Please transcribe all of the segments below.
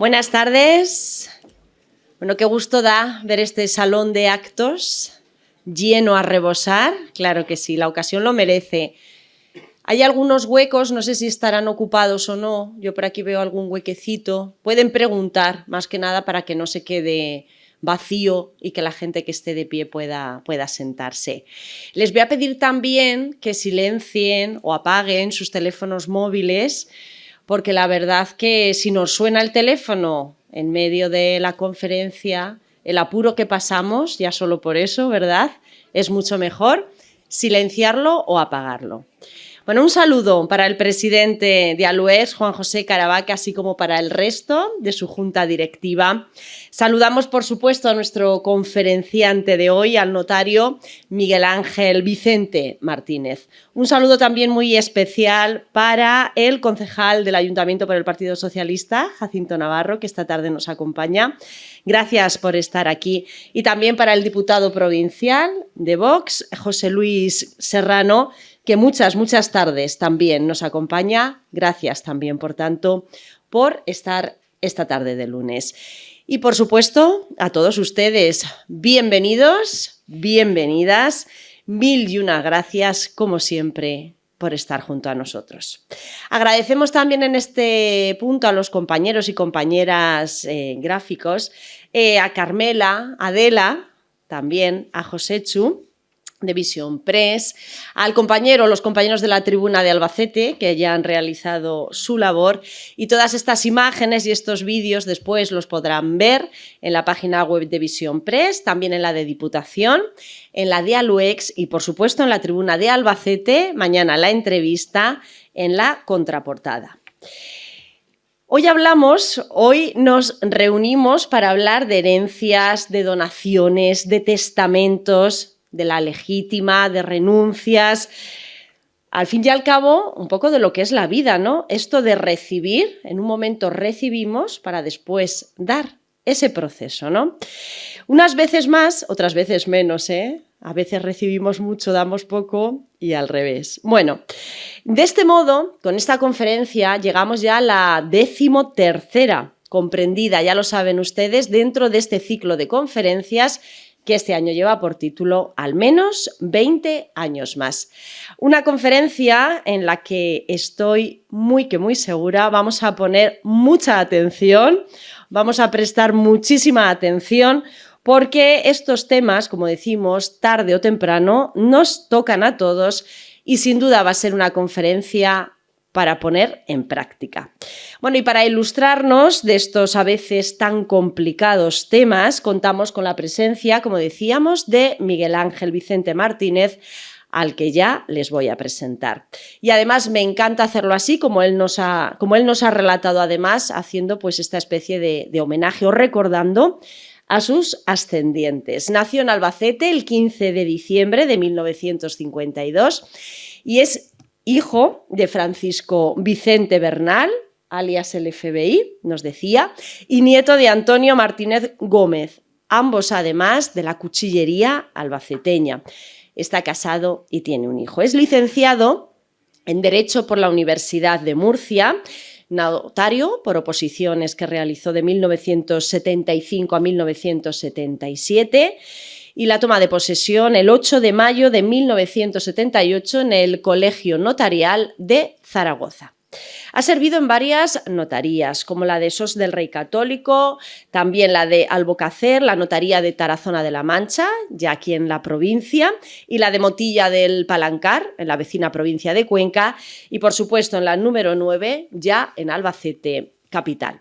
Buenas tardes. Bueno, qué gusto da ver este salón de actos lleno a rebosar. Claro que sí, la ocasión lo merece. Hay algunos huecos, no sé si estarán ocupados o no. Yo por aquí veo algún huequecito. Pueden preguntar, más que nada, para que no se quede vacío y que la gente que esté de pie pueda sentarse. Les voy a pedir también que silencien o apaguen sus teléfonos móviles, porque la verdad que si nos suena el teléfono en medio de la conferencia, el apuro que pasamos, ya solo por eso, ¿verdad? Es mucho mejor silenciarlo o apagarlo. Bueno, un saludo para el presidente de Aluex, Juan José Caravaca, así como para el resto de su junta directiva. Saludamos, por supuesto, a nuestro conferenciante de hoy, al notario Miguel Ángel Vicente Martínez. Un saludo también muy especial para el concejal del Ayuntamiento por el Partido Socialista, Jacinto Navarro, que esta tarde nos acompaña. Gracias por estar aquí. Y también para el diputado provincial de Vox, José Luis Serrano, que muchas tardes también nos acompaña. Gracias también, por tanto, por estar esta tarde de lunes. Y, por supuesto, a todos ustedes, bienvenidos, bienvenidas. Mil y una gracias, como siempre, por estar junto a nosotros. Agradecemos también en este punto a los compañeros y compañeras gráficos, a Carmela, a Adela, también a Joséchu, de Vision Press, los compañeros de la Tribuna de Albacete, que ya han realizado su labor, y todas estas imágenes y estos vídeos después los podrán ver en la página web de Vision Press, también en la de Diputación, en la de Aluex y, por supuesto, en la Tribuna de Albacete. Mañana la entrevista en la contraportada. Hoy nos reunimos para hablar de herencias, de donaciones, de testamentos, de la legítima, de renuncias, al fin y al cabo, un poco de lo que es la vida, ¿no? Esto de recibir, en un momento recibimos para después dar, ese proceso, ¿no? Unas veces más, otras veces menos, ¿eh? A veces recibimos mucho, damos poco y al revés. Bueno, de este modo, con esta conferencia llegamos ya a la 13ª comprendida, ya lo saben ustedes, dentro de este ciclo de conferencias que este año lleva por título Al menos 20 años más. Una conferencia en la que estoy muy segura, vamos a poner mucha atención, vamos a prestar muchísima atención, porque estos temas, como decimos, tarde o temprano, nos tocan a todos y sin duda va a ser una conferencia para poner en práctica. Bueno, y para ilustrarnos de estos a veces tan complicados temas, contamos con la presencia, como decíamos, de Miguel Ángel Vicente Martínez, al que ya les voy a presentar. Y además me encanta hacerlo así, como él nos ha relatado, además, haciendo pues esta especie de homenaje o recordando a sus ascendientes. Nació en Albacete el 15 de diciembre de 1952 y es hijo de Francisco Vicente Bernal, alias el FBI, nos decía, y nieto de Antonio Martínez Gómez, ambos además de la cuchillería albaceteña. Está casado y tiene un hijo. Es licenciado en Derecho por la Universidad de Murcia, notario por oposiciones que realizó de 1975 a 1977, y la toma de posesión el 8 de mayo de 1978 en el Colegio Notarial de Zaragoza. Ha servido en varias notarías, como la de Sos del Rey Católico, también la de Albocácer, la notaría de Tarazona de la Mancha, ya aquí en la provincia, y la de Motilla del Palancar, en la vecina provincia de Cuenca, y por supuesto en la número 9, ya en Albacete capital.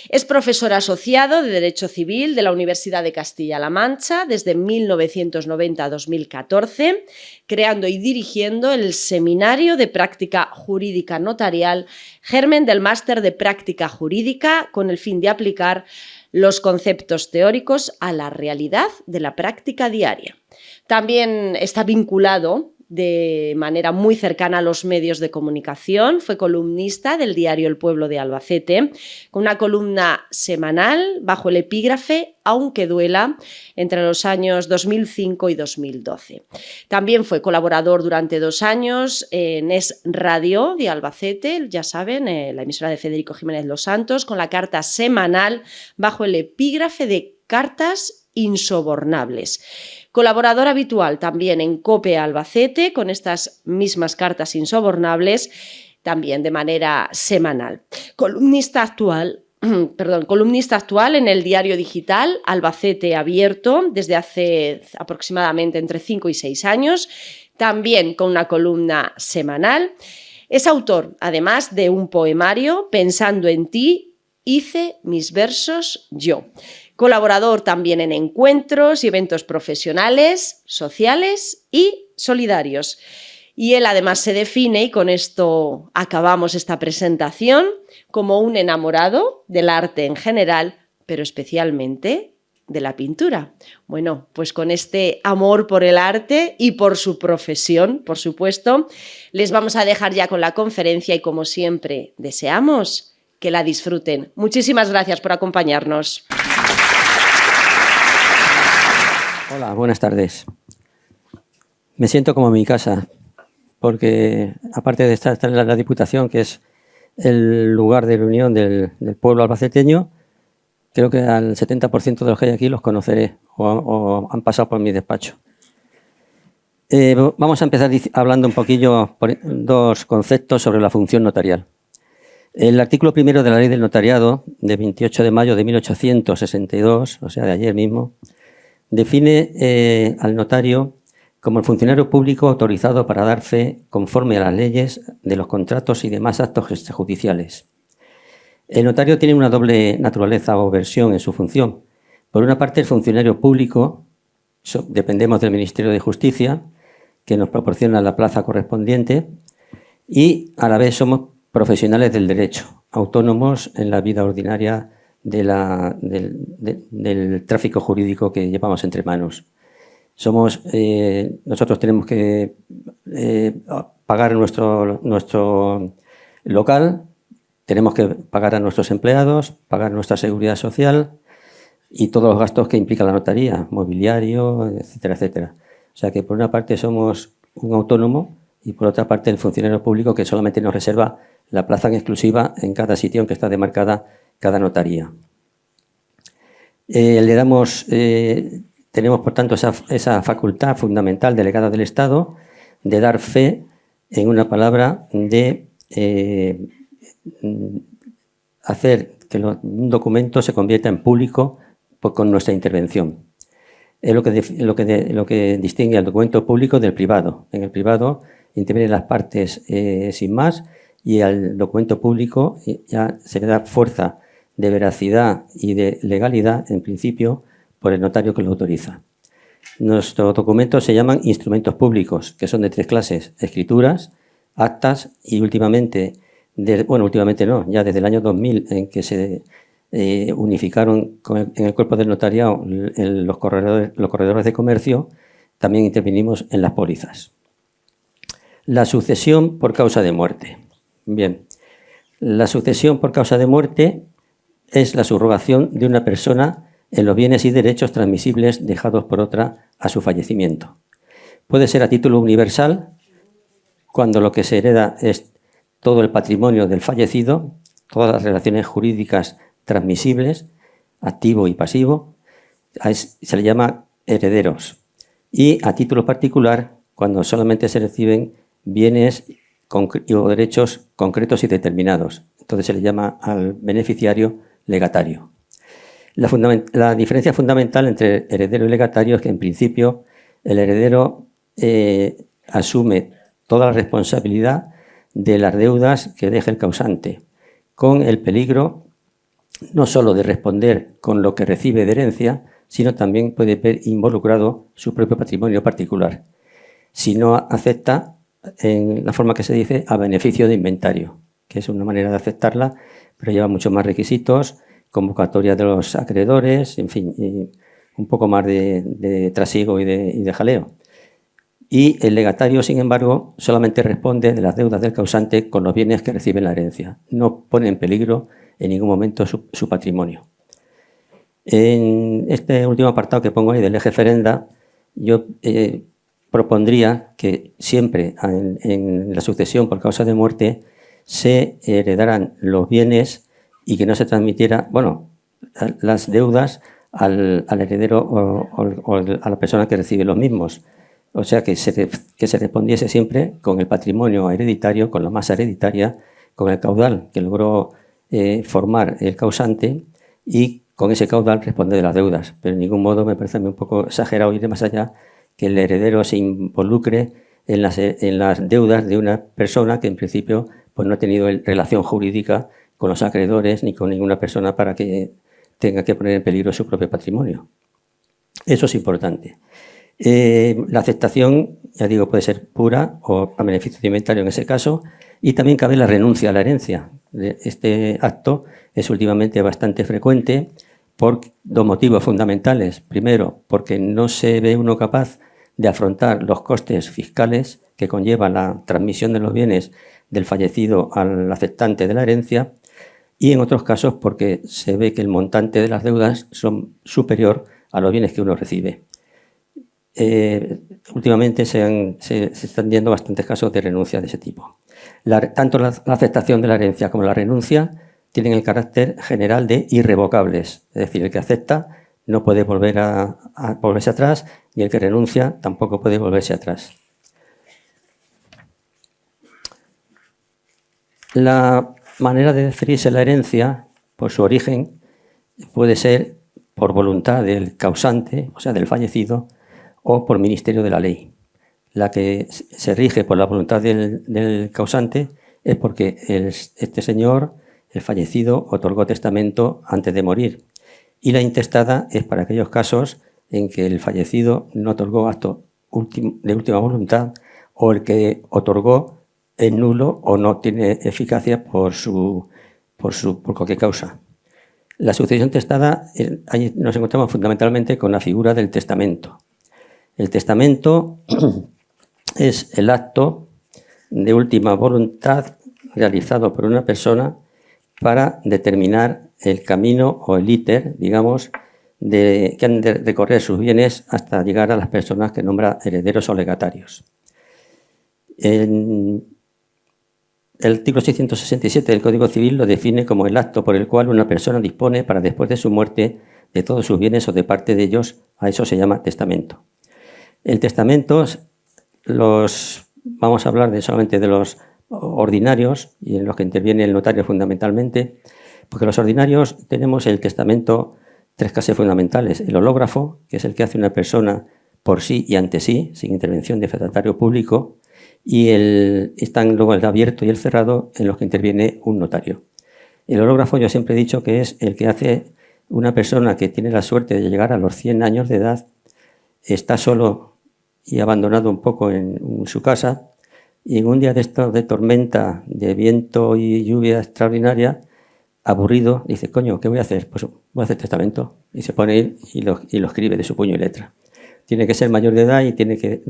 Es profesor asociado de Derecho Civil de la Universidad de Castilla-La Mancha desde 1990 a 2014, creando y dirigiendo el Seminario de Práctica Jurídica Notarial, germen del Máster de Práctica Jurídica, con el fin de aplicar los conceptos teóricos a la realidad de la práctica diaria. También está vinculado de manera muy cercana a los medios de comunicación. Fue columnista del diario El Pueblo de Albacete, con una columna semanal bajo el epígrafe Aunque duela, entre los años 2005 y 2012. También fue colaborador durante 2 años en Es Radio de Albacete, ya saben, la emisora de Federico Jiménez Los Santos, con la carta semanal bajo el epígrafe de Cartas insobornables. Colaborador habitual también en COPE Albacete, con estas mismas cartas insobornables, también de manera semanal. Columnista actual en el diario digital Albacete Abierto desde hace aproximadamente entre 5 y 6 años, también con una columna semanal. Es autor, además, de un poemario, Pensando en ti, hice mis versos yo. Colaborador también en encuentros y eventos profesionales, sociales y solidarios. Y él además se define, y con esto acabamos esta presentación, como un enamorado del arte en general, pero especialmente de la pintura. Bueno, pues con este amor por el arte y por su profesión, por supuesto, les vamos a dejar ya con la conferencia y, como siempre, deseamos que la disfruten. Muchísimas gracias por acompañarnos. Hola, buenas tardes. Me siento como en mi casa, porque aparte de estar en la Diputación, que es el lugar de reunión del pueblo albaceteño, creo que al 70% de los que hay aquí los conoceré o han pasado por mi despacho. Vamos a empezar hablando un poquillo por 2 conceptos sobre la función notarial. El artículo 1 de la Ley del Notariado, de 28 de mayo de 1862, o sea, de ayer mismo, define al notario como el funcionario público autorizado para dar fe conforme a las leyes de los contratos y demás actos extrajudiciales. El notario tiene una doble naturaleza o versión en su función. Por una parte, el funcionario público, dependemos del Ministerio de Justicia, que nos proporciona la plaza correspondiente, y a la vez somos profesionales del derecho, autónomos en la vida ordinaria del tráfico jurídico que llevamos entre manos. Nosotros tenemos que pagar nuestro local, tenemos que pagar a nuestros empleados, pagar nuestra seguridad social y todos los gastos que implica la notaría, mobiliario, etcétera, etcétera. O sea que por una parte somos un autónomo y por otra parte el funcionario público que solamente nos reserva la plaza en exclusiva en cada sitio en que está demarcada cada notaría. Tenemos, por tanto, esa facultad fundamental delegada del Estado de dar fe, en una palabra, de hacer que un documento se convierta en público con nuestra intervención. Es lo que distingue al documento público del privado. En el privado intervienen las partes sin más, y al documento público ya se le da fuerza de veracidad y de legalidad, en principio, por el notario que lo autoriza. Nuestros documentos se llaman instrumentos públicos, que son de 3 clases: escrituras, actas y últimamente no, ya desde el año 2000, en que se unificaron en el cuerpo del notariado los corredores de comercio, también intervinimos en las pólizas. La sucesión por causa de muerte. Bien, la sucesión por causa de muerte es la subrogación de una persona en los bienes y derechos transmisibles dejados por otra a su fallecimiento. Puede ser a título universal, cuando lo que se hereda es todo el patrimonio del fallecido, todas las relaciones jurídicas transmisibles, activo y pasivo, se le llama herederos. Y a título particular, cuando solamente se reciben bienes o derechos concretos y determinados. Entonces se le llama al beneficiario legatario. La diferencia fundamental entre heredero y legatario es que, en principio, el heredero asume toda la responsabilidad de las deudas que deje el causante, con el peligro no solo de responder con lo que recibe de herencia, sino también puede ver involucrado su propio patrimonio particular, si no acepta, en la forma que se dice, a beneficio de inventario, que es una manera de aceptarla, pero lleva muchos más requisitos, convocatoria de los acreedores, en fin, un poco más de trasiego y de jaleo. y el legatario, sin embargo, solamente responde de las deudas del causante con los bienes que recibe la herencia. No pone en peligro en ningún momento su patrimonio. En este último apartado que pongo ahí del eje ferenda, yo propondría que siempre en la sucesión por causa de muerte se heredaran los bienes y que no se transmitiera, bueno, las deudas al heredero o a la persona que recibe los mismos. O sea, que se respondiese siempre con el patrimonio hereditario, con la masa hereditaria, con el caudal que logró formar el causante y con ese caudal responder de las deudas. Pero en ningún modo me parece un poco exagerado ir más allá que el heredero se involucre en las deudas de una persona que en principio pues, no ha tenido relación jurídica con los acreedores ni con ninguna persona para que tenga que poner en peligro su propio patrimonio. Eso es importante. La aceptación, ya digo, puede ser pura o a beneficio de inventario en ese caso, y también cabe la renuncia a la herencia. Este acto es últimamente bastante frecuente por dos motivos fundamentales. Primero, porque no se ve uno capaz de afrontar los costes fiscales que conlleva la transmisión de los bienes del fallecido al aceptante de la herencia, y en otros casos porque se ve que el montante de las deudas son superior a los bienes que uno recibe. Últimamente se están viendo bastantes casos de renuncia de ese tipo. Tanto la aceptación de la herencia como la renuncia tienen el carácter general de irrevocables, es decir, el que acepta no puede volver a volverse atrás y el que renuncia tampoco puede volverse atrás. La manera de deferirse la herencia, por su origen, puede ser por voluntad del causante, o sea, del fallecido, o por ministerio de la ley. La que se rige por la voluntad del causante es porque este señor, el fallecido, otorgó testamento antes de morir. Y la intestada es para aquellos casos en que el fallecido no otorgó acto de última voluntad o el que otorgó es nulo o no tiene eficacia por cualquier causa. La sucesión testada, ahí nos encontramos fundamentalmente con la figura del testamento. El testamento es el acto de última voluntad realizado por una persona para determinar el camino o el íter, digamos, que han de recorrer sus bienes hasta llegar a las personas que nombra herederos o legatarios. El artículo 667 del Código Civil lo define como el acto por el cual una persona dispone para después de su muerte de todos sus bienes o de parte de ellos. A eso se llama testamento. El testamento, vamos a hablar solamente de los ordinarios y en los que interviene el notario fundamentalmente, porque los ordinarios tenemos el testamento, tres clases fundamentales. El hológrafo, que es el que hace una persona por sí y ante sí, sin intervención de fedatario público, y están luego el abierto y el cerrado, en los que interviene un notario. El hológrafo yo siempre he dicho que es el que hace una persona que tiene la suerte de llegar a los 100 años de edad, está solo y abandonado un poco en su casa, y en un día de estos de tormenta, de viento y lluvia extraordinaria, aburrido, dice, coño, ¿qué voy a hacer? Pues voy a hacer testamento. Y se pone ahí y lo escribe de su puño y letra. Tiene que ser mayor de edad y tiene que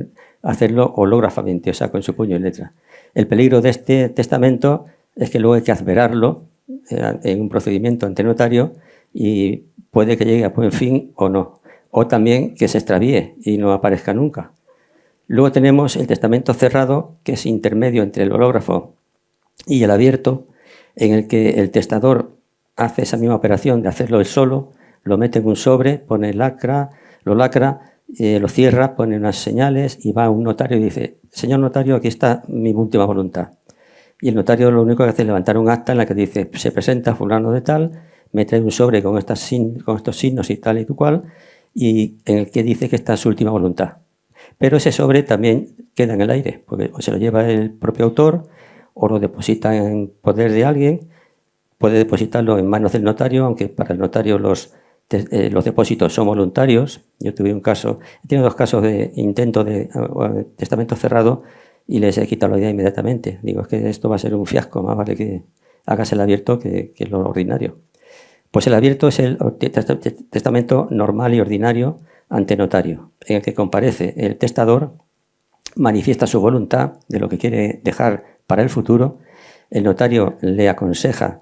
hacerlo hológrafamente, o sea, con su puño y letra. El peligro de este testamento es que luego hay que adverarlo en un procedimiento ante notario y puede que llegue a buen fin o no. O también que se extravíe y no aparezca nunca. Luego tenemos el testamento cerrado, que es intermedio entre el hológrafo y el abierto, en el que el testador hace esa misma operación de hacerlo él solo, lo mete en un sobre, pone lo lacra, lo cierra, pone unas señales y va a un notario y dice, señor notario, aquí está mi última voluntad. Y el notario lo único que hace es levantar un acta en la que dice, se presenta fulano de tal, me trae un sobre con estos signos y tal y cual, y en el que dice que esta es su última voluntad. Pero ese sobre también queda en el aire, porque o se lo lleva el propio autor o lo deposita en poder de alguien, puede depositarlo en manos del notario, aunque para el notario los depósitos son voluntarios. Yo tuve he tenido 2 casos de intento de testamento cerrado y les he quitado la idea inmediatamente. Digo, es que esto va a ser un fiasco, más vale que hagas el abierto que lo ordinario. Pues el abierto es el testamento normal y ordinario ante notario, en el que comparece el testador manifiesta su voluntad de lo que quiere dejar para el futuro, el notario le aconseja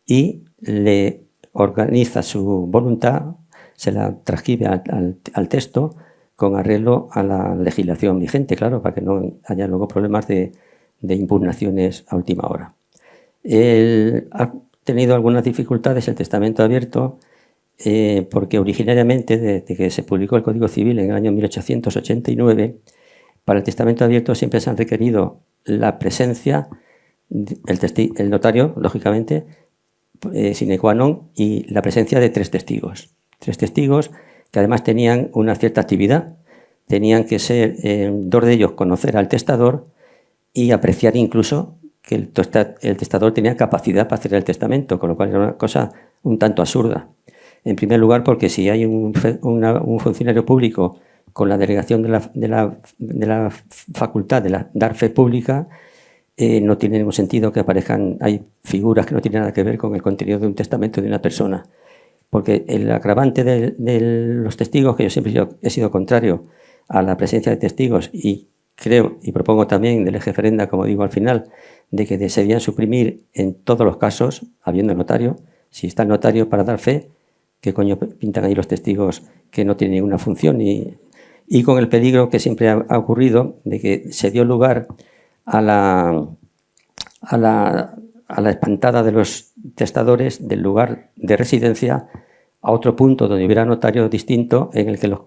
y le organiza su voluntad, se la transcribe al texto con arreglo a la legislación vigente, claro, para que no haya luego problemas de impugnaciones a última hora. Él ha tenido algunas dificultades el testamento abierto porque originariamente, desde que se publicó el Código Civil en el año 1889, para el testamento abierto siempre se han requerido la presencia, el notario, lógicamente, sine qua non, y la presencia de 3 testigos. 3 testigos que además tenían una cierta actividad, tenían que ser 2 de ellos conocer al testador y apreciar incluso que el testador tenía capacidad para hacer el testamento, con lo cual era una cosa un tanto absurda. En primer lugar, porque si hay un funcionario público con la delegación de la facultad de dar fe pública, no tiene ningún sentido que aparezcan, hay figuras que no tienen nada que ver con el contenido de un testamento de una persona. Porque el agravante de los testigos, que yo siempre he sido contrario a la presencia de testigos, y creo y propongo también del eje Ferenda, como digo al final, de que se debían suprimir en todos los casos, habiendo notario. Si está el notario para dar fe, ¿qué coño pintan ahí los testigos que no tienen ninguna función? Y con el peligro que siempre ha ocurrido de que se dio lugar a la espantada de los testadores del lugar de residencia a otro punto donde hubiera notario distinto en el que los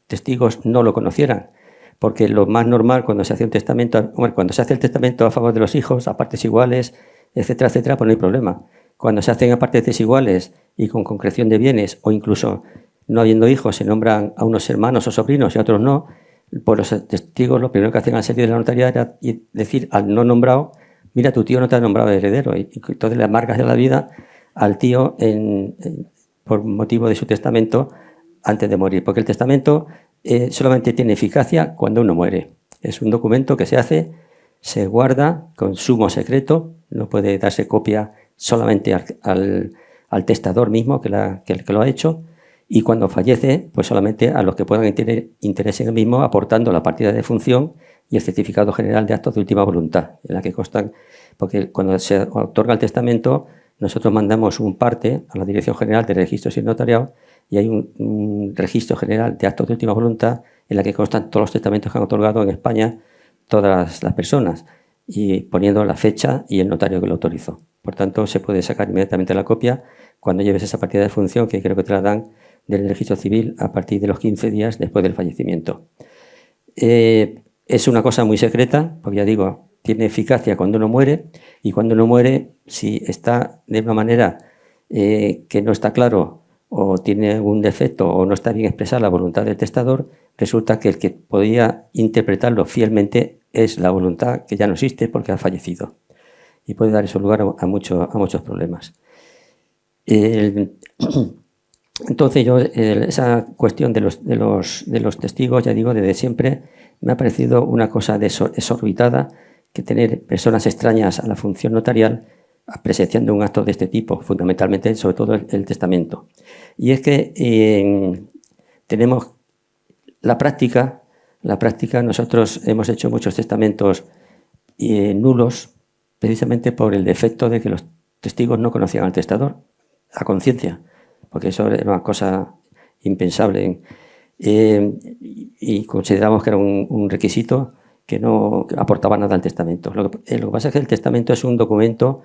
testigos no lo conocieran. Porque lo más normal cuando se hace un testamento, cuando se hace el testamento a favor de los hijos, a partes iguales, etcétera, etcétera, pues no hay problema. Cuando se hacen a partes desiguales y con concreción de bienes, o incluso no habiendo hijos, se nombran a unos hermanos o sobrinos y a otros no, pues los testigos lo primero que hacen al salir de la notaría era decir al no nombrado: mira, tu tío no te ha nombrado heredero, y entonces le amargas de la vida al tío por motivo de su testamento antes de morir, porque el testamento solamente tiene eficacia cuando uno muere. Es un documento que se hace, se guarda con sumo secreto, no puede darse copia solamente al testador mismo que lo ha hecho, y cuando fallece, pues solamente a los que puedan tener interés en el mismo, aportando la partida de función y el certificado general de actos de última voluntad, en la que constan, porque cuando se otorga el testamento, nosotros mandamos un parte a la Dirección General de Registros y Notariado, y hay un registro general de actos de última voluntad en la que constan todos los testamentos que han otorgado en España todas las personas, y poniendo la fecha y el notario que lo autorizó. Por tanto, se puede sacar inmediatamente la copia cuando lleves esa partida de función, que creo que te la dan del registro civil a partir de los 15 días después del fallecimiento. Es una cosa muy secreta, porque ya digo, tiene eficacia cuando uno muere, y cuando uno muere, si está de una manera que no está claro, o tiene algún defecto, o no está bien expresada la voluntad del testador, resulta que el que podía interpretarlo fielmente es la voluntad que ya no existe porque ha fallecido. Y puede dar eso lugar a muchos problemas. Entonces esa cuestión de los testigos, ya digo, desde siempre me ha parecido una cosa desorbitada, que tener personas extrañas a la función notarial presenciando un acto de este tipo, fundamentalmente, sobre todo el testamento. Y es que tenemos la práctica, nosotros hemos hecho muchos testamentos nulos, precisamente por el defecto de que los testigos no conocían al testador a conciencia, porque eso era una cosa impensable, y consideramos que era un requisito que no aportaba nada al testamento. Lo que pasa es que el testamento es un documento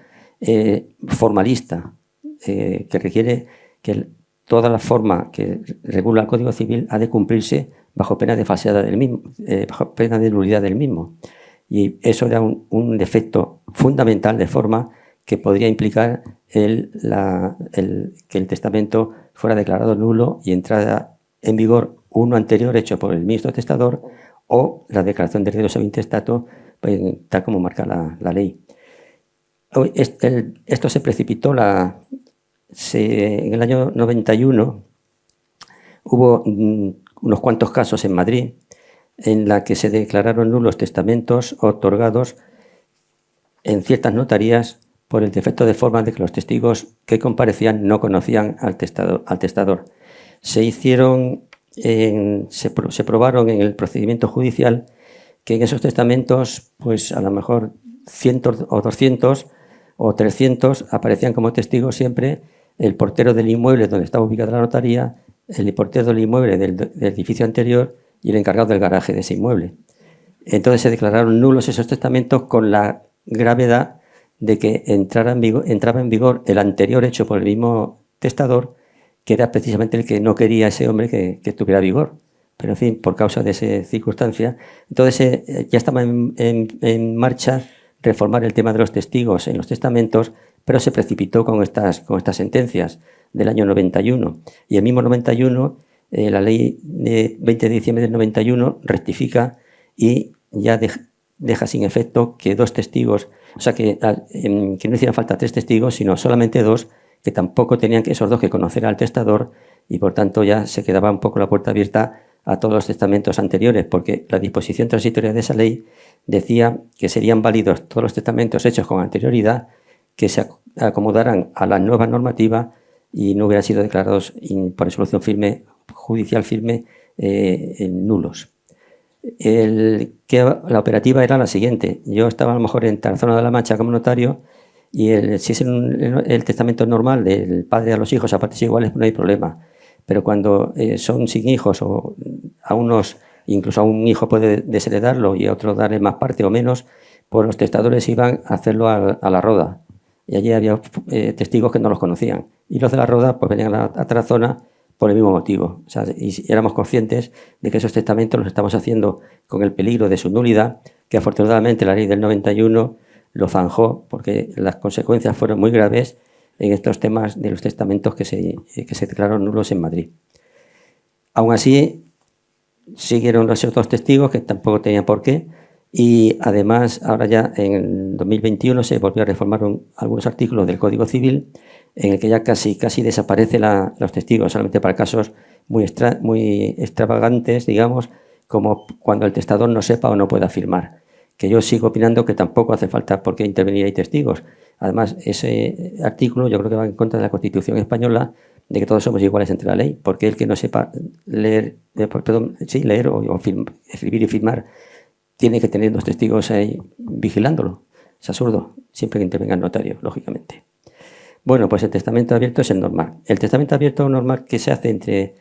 formalista, que requiere que toda la forma que regula el Código Civil ha de cumplirse bajo pena de falsedad del mismo, bajo pena de nulidad del mismo. Y eso era un defecto fundamental de forma que podría implicar que el testamento fuera declarado nulo y entrara en vigor uno anterior hecho por el mismo testador, o la declaración de herederos ab intestato, tal como marca la ley. Esto se precipitó en el año 91. Hubo unos cuantos casos en Madrid en la que se declararon nulos testamentos otorgados en ciertas notarías por el defecto de forma de que los testigos que comparecían no conocían al testador. Se probaron en el procedimiento judicial que en esos testamentos, pues a lo mejor 100 o 200 o 300 aparecían como testigos siempre el portero del inmueble donde estaba ubicada la notaría, el portero del inmueble del edificio anterior y el encargado del garaje de ese inmueble. Entonces se declararon nulos esos testamentos con la gravedad de que entraba en vigor el anterior hecho por el mismo testador, que era precisamente el que no quería ese hombre que tuviera vigor. Pero, en fin, por causa de esa circunstancia, entonces ya estaba en marcha reformar el tema de los testigos en los testamentos, pero se precipitó con estas sentencias del año 91. Y el mismo 91, la ley de 20 de diciembre del 91 rectifica y ya deja sin efecto que 2 testigos, o sea, que no hicieran falta 3 testigos, sino solamente 2, que tampoco tenían que esos 2 que conocer al testador, y por tanto ya se quedaba un poco la puerta abierta a todos los testamentos anteriores, porque la disposición transitoria de esa ley decía que serían válidos todos los testamentos hechos con anterioridad que se acomodaran a la nueva normativa y no hubieran sido declarados por resolución judicial firme nulos. La operativa era la siguiente. Yo estaba a lo mejor en Tarazona de la Mancha como notario y si es el testamento normal del padre a los hijos a partes iguales, no hay problema. Pero cuando son sin hijos o a unos, incluso a un hijo puede desheredarlo y a otro darle más parte o menos, pues los testadores iban a hacerlo a la Roda. Y allí había testigos que no los conocían. Y los de la Roda pues venían a Tarazona por el mismo motivo. O sea, y éramos conscientes de que esos testamentos los estamos haciendo con el peligro de su nulidad, que afortunadamente la ley del 91 lo zanjó, porque las consecuencias fueron muy graves en estos temas de los testamentos que se declararon nulos en Madrid. Aún así, siguieron los otros testigos que tampoco tenían por qué, y además ahora ya en 2021 se volvió a reformar algunos artículos del Código Civil en el que ya casi desaparecen los testigos, solamente para casos muy extravagantes, digamos, como cuando el testador no sepa o no pueda firmar. Que yo sigo opinando que tampoco hace falta por qué intervenir ahí testigos. Además, ese artículo yo creo que va en contra de la Constitución española, de que todos somos iguales entre la ley, porque el que no sepa leer o escribir y firmar tiene que tener 2 testigos ahí vigilándolo. Es absurdo, siempre que intervenga el notario, lógicamente. Bueno, pues el testamento abierto es el normal. El testamento abierto normal que se hace entre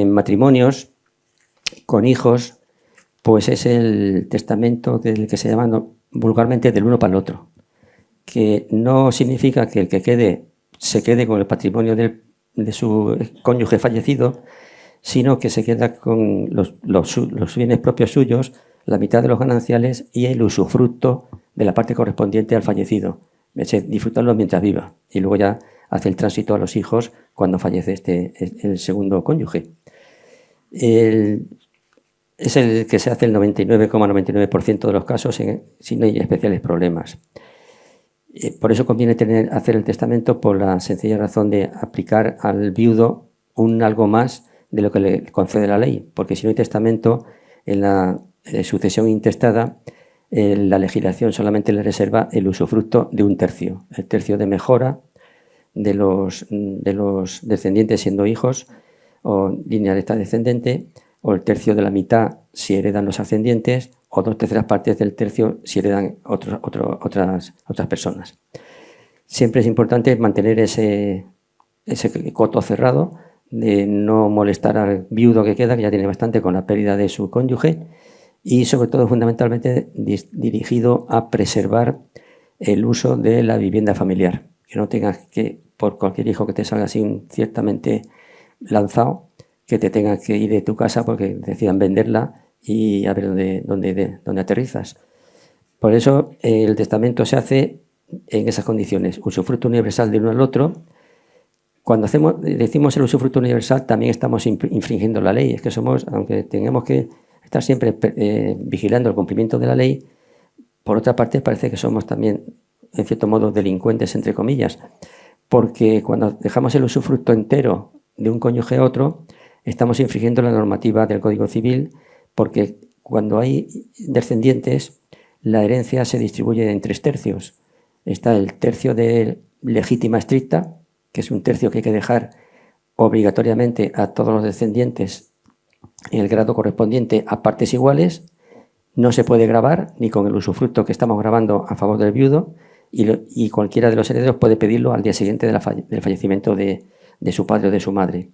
matrimonios con hijos, pues es el testamento del que se llama vulgarmente del uno para el otro, que no significa que el que se quede con el patrimonio de su cónyuge fallecido, sino que se queda con los bienes propios suyos, la mitad de los gananciales y el usufructo de la parte correspondiente al fallecido. Disfrutarlo mientras viva y luego ya hace el tránsito a los hijos cuando fallece el segundo cónyuge. Es el que se hace el 99,99% de los casos si no hay especiales problemas. Por eso conviene hacer el testamento por la sencilla razón de aplicar al viudo algo más de lo que le concede la ley, porque si no hay testamento en la sucesión intestada, la legislación solamente le reserva el usufructo de 1/3, el tercio de mejora de los descendientes siendo hijos o línea recta descendente, o el tercio de la mitad si heredan los ascendientes, o 2/3 partes del tercio si heredan otras personas. Siempre es importante mantener ese coto cerrado, de no molestar al viudo que queda, que ya tiene bastante con la pérdida de su cónyuge, y sobre todo fundamentalmente dirigido a preservar el uso de la vivienda familiar, que no tengas que, por cualquier hijo que te salga así ciertamente lanzado, que te tengas que ir de tu casa porque decidan venderla y a ver dónde aterrizas. Por eso el testamento se hace en esas condiciones, usufructo universal de uno al otro. Cuando decimos el usufructo universal también estamos infringiendo la ley, es que aunque tengamos que estar siempre vigilando el cumplimiento de la ley, por otra parte parece que somos también, en cierto modo, delincuentes, entre comillas, porque cuando dejamos el usufructo entero de un cónyuge a otro, estamos infringiendo la normativa del Código Civil, porque cuando hay descendientes, la herencia se distribuye en 3 tercios. Está el tercio de legítima estricta, que es un tercio que hay que dejar obligatoriamente a todos los descendientes en el grado correspondiente a partes iguales, no se puede gravar ni con el usufructo que estamos grabando a favor del viudo, y cualquiera de los herederos puede pedirlo al día siguiente del fallecimiento de su padre o de su madre.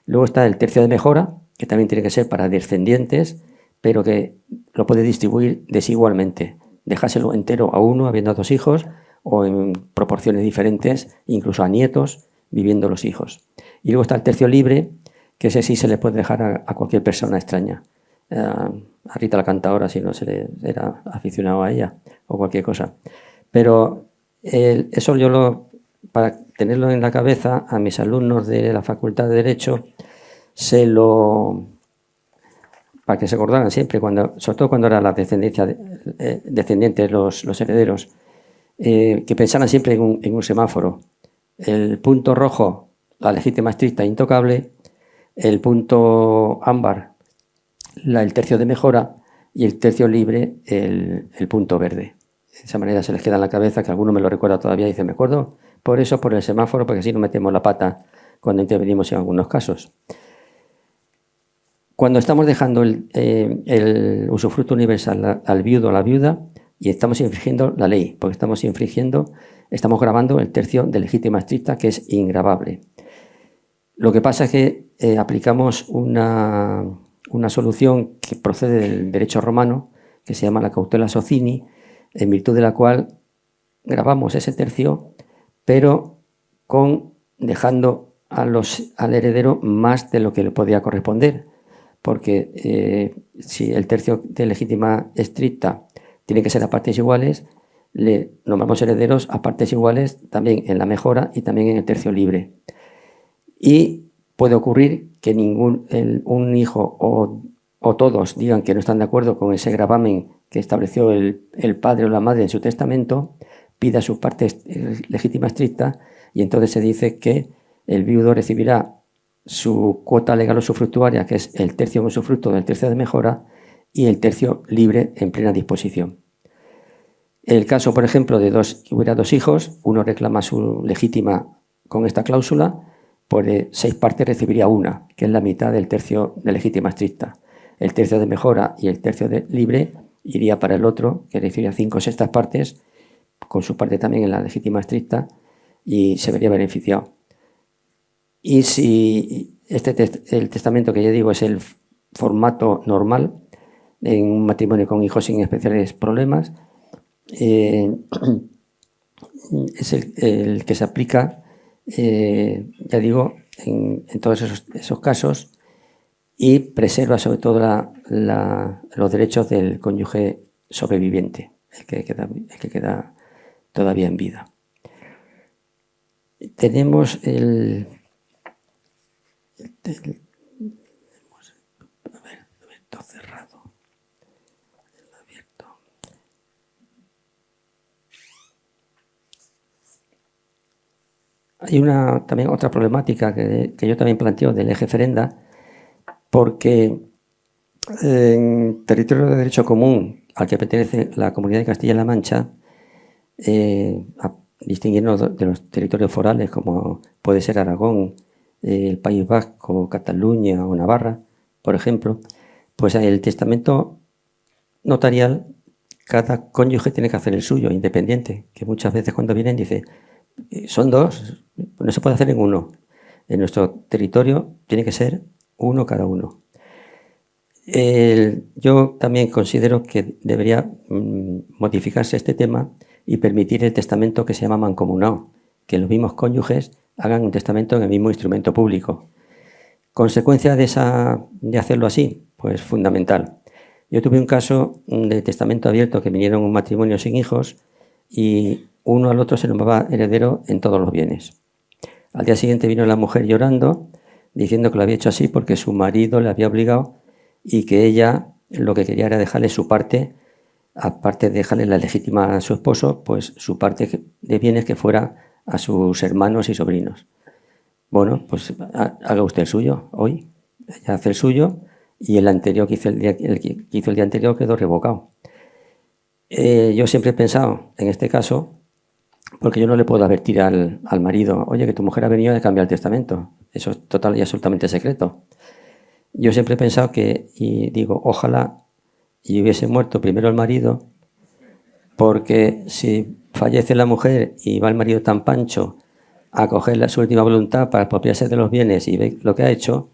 Luego está el tercio de mejora, que también tiene que ser para descendientes, pero que lo puede distribuir desigualmente. Dejárselo entero a uno, habiendo 2 hijos, o en proporciones diferentes, incluso a nietos, viviendo los hijos. Y luego está el tercio libre, que ese sí se le puede dejar a cualquier persona extraña. A Rita la cantadora, si no se le era aficionado a ella, o cualquier cosa. Pero eso para tenerlo en la cabeza, a mis alumnos de la Facultad de Derecho, para que se acordaran siempre, sobre todo cuando era la descendencia, descendientes, los herederos, que pensaran siempre en un semáforo. El punto rojo, la legítima estricta intocable; el punto ámbar, el tercio de mejora; y el tercio libre, el punto verde. De esa manera se les queda en la cabeza, que alguno me lo recuerda todavía y dice, me acuerdo por eso, por el semáforo, porque así no metemos la pata cuando intervenimos en algunos casos. Cuando estamos dejando el usufructo universal al viudo o a la viuda, y estamos infringiendo la ley, porque estamos grabando el tercio de legítima estricta, que es ingravable. Lo que pasa es que aplicamos una solución que procede del derecho romano, que se llama la cautela socini, en virtud de la cual grabamos ese tercio, pero dejando al heredero más de lo que le podía corresponder, porque si el tercio de legítima estricta tiene que ser a partes iguales, le nombramos herederos a partes iguales también en la mejora y también en el tercio libre. Y puede ocurrir que un hijo o todos digan que no están de acuerdo con ese gravamen que estableció el padre o la madre en su testamento, pida su parte legítima estricta, y entonces se dice que el viudo recibirá su cuota legal usufructuaria, que es el tercio en usufructo del tercio de mejora, y el tercio libre en plena disposición. El caso, por ejemplo, que hubiera 2 hijos, uno reclama su legítima con esta cláusula, por 6 partes recibiría una, que es la mitad del tercio de legítima estricta. El tercio de mejora y el tercio libre iría para el otro, que recibiría 5/6 partes, con su parte también en la legítima estricta, y se vería beneficiado. Y si el testamento que ya digo es el formato normal, en un matrimonio con hijos sin especiales problemas, es el que se aplica, ya digo, en todos esos casos, y preserva sobre todo los derechos del cónyuge sobreviviente, el que queda todavía en vida. Tenemos abierto, cerrado, abierto. Hay también otra problemática que yo también planteo del eje Ferenda, porque en territorio de derecho común al que pertenece la Comunidad de Castilla-La Mancha, a distinguirnos de los territorios forales como puede ser Aragón, el País Vasco, Cataluña o Navarra, por ejemplo, pues el testamento notarial, cada cónyuge tiene que hacer el suyo, independiente, que muchas veces cuando vienen dice, son 2, no se puede hacer en uno. En nuestro territorio tiene que ser uno cada uno. Yo también considero que debería modificarse este tema y permitir el testamento que se llama mancomunado, que los mismos cónyuges hagan un testamento en el mismo instrumento público. ¿Consecuencia de hacerlo así? Pues fundamental. Yo tuve un caso de testamento abierto que vinieron un matrimonio sin hijos y uno al otro se nombraba heredero en todos los bienes. Al día siguiente vino la mujer llorando, diciendo que lo había hecho así porque su marido le había obligado y que ella lo que quería era dejarle su parte, aparte de dejarle la legítima a su esposo, pues su parte de bienes que fuera a sus hermanos y sobrinos. Bueno, pues haga usted el suyo hoy. Ella hace el suyo y el anterior que hizo el día anterior quedó revocado. Yo siempre he pensado, en este caso, porque yo no le puedo advertir al marido, oye, que tu mujer ha venido a cambiar el testamento. Eso es total y absolutamente secreto. Yo siempre he pensado y digo, ojalá y hubiese muerto primero el marido, porque si fallece la mujer y va el marido tan pancho a coger su última voluntad para apropiarse de los bienes y ve lo que ha hecho,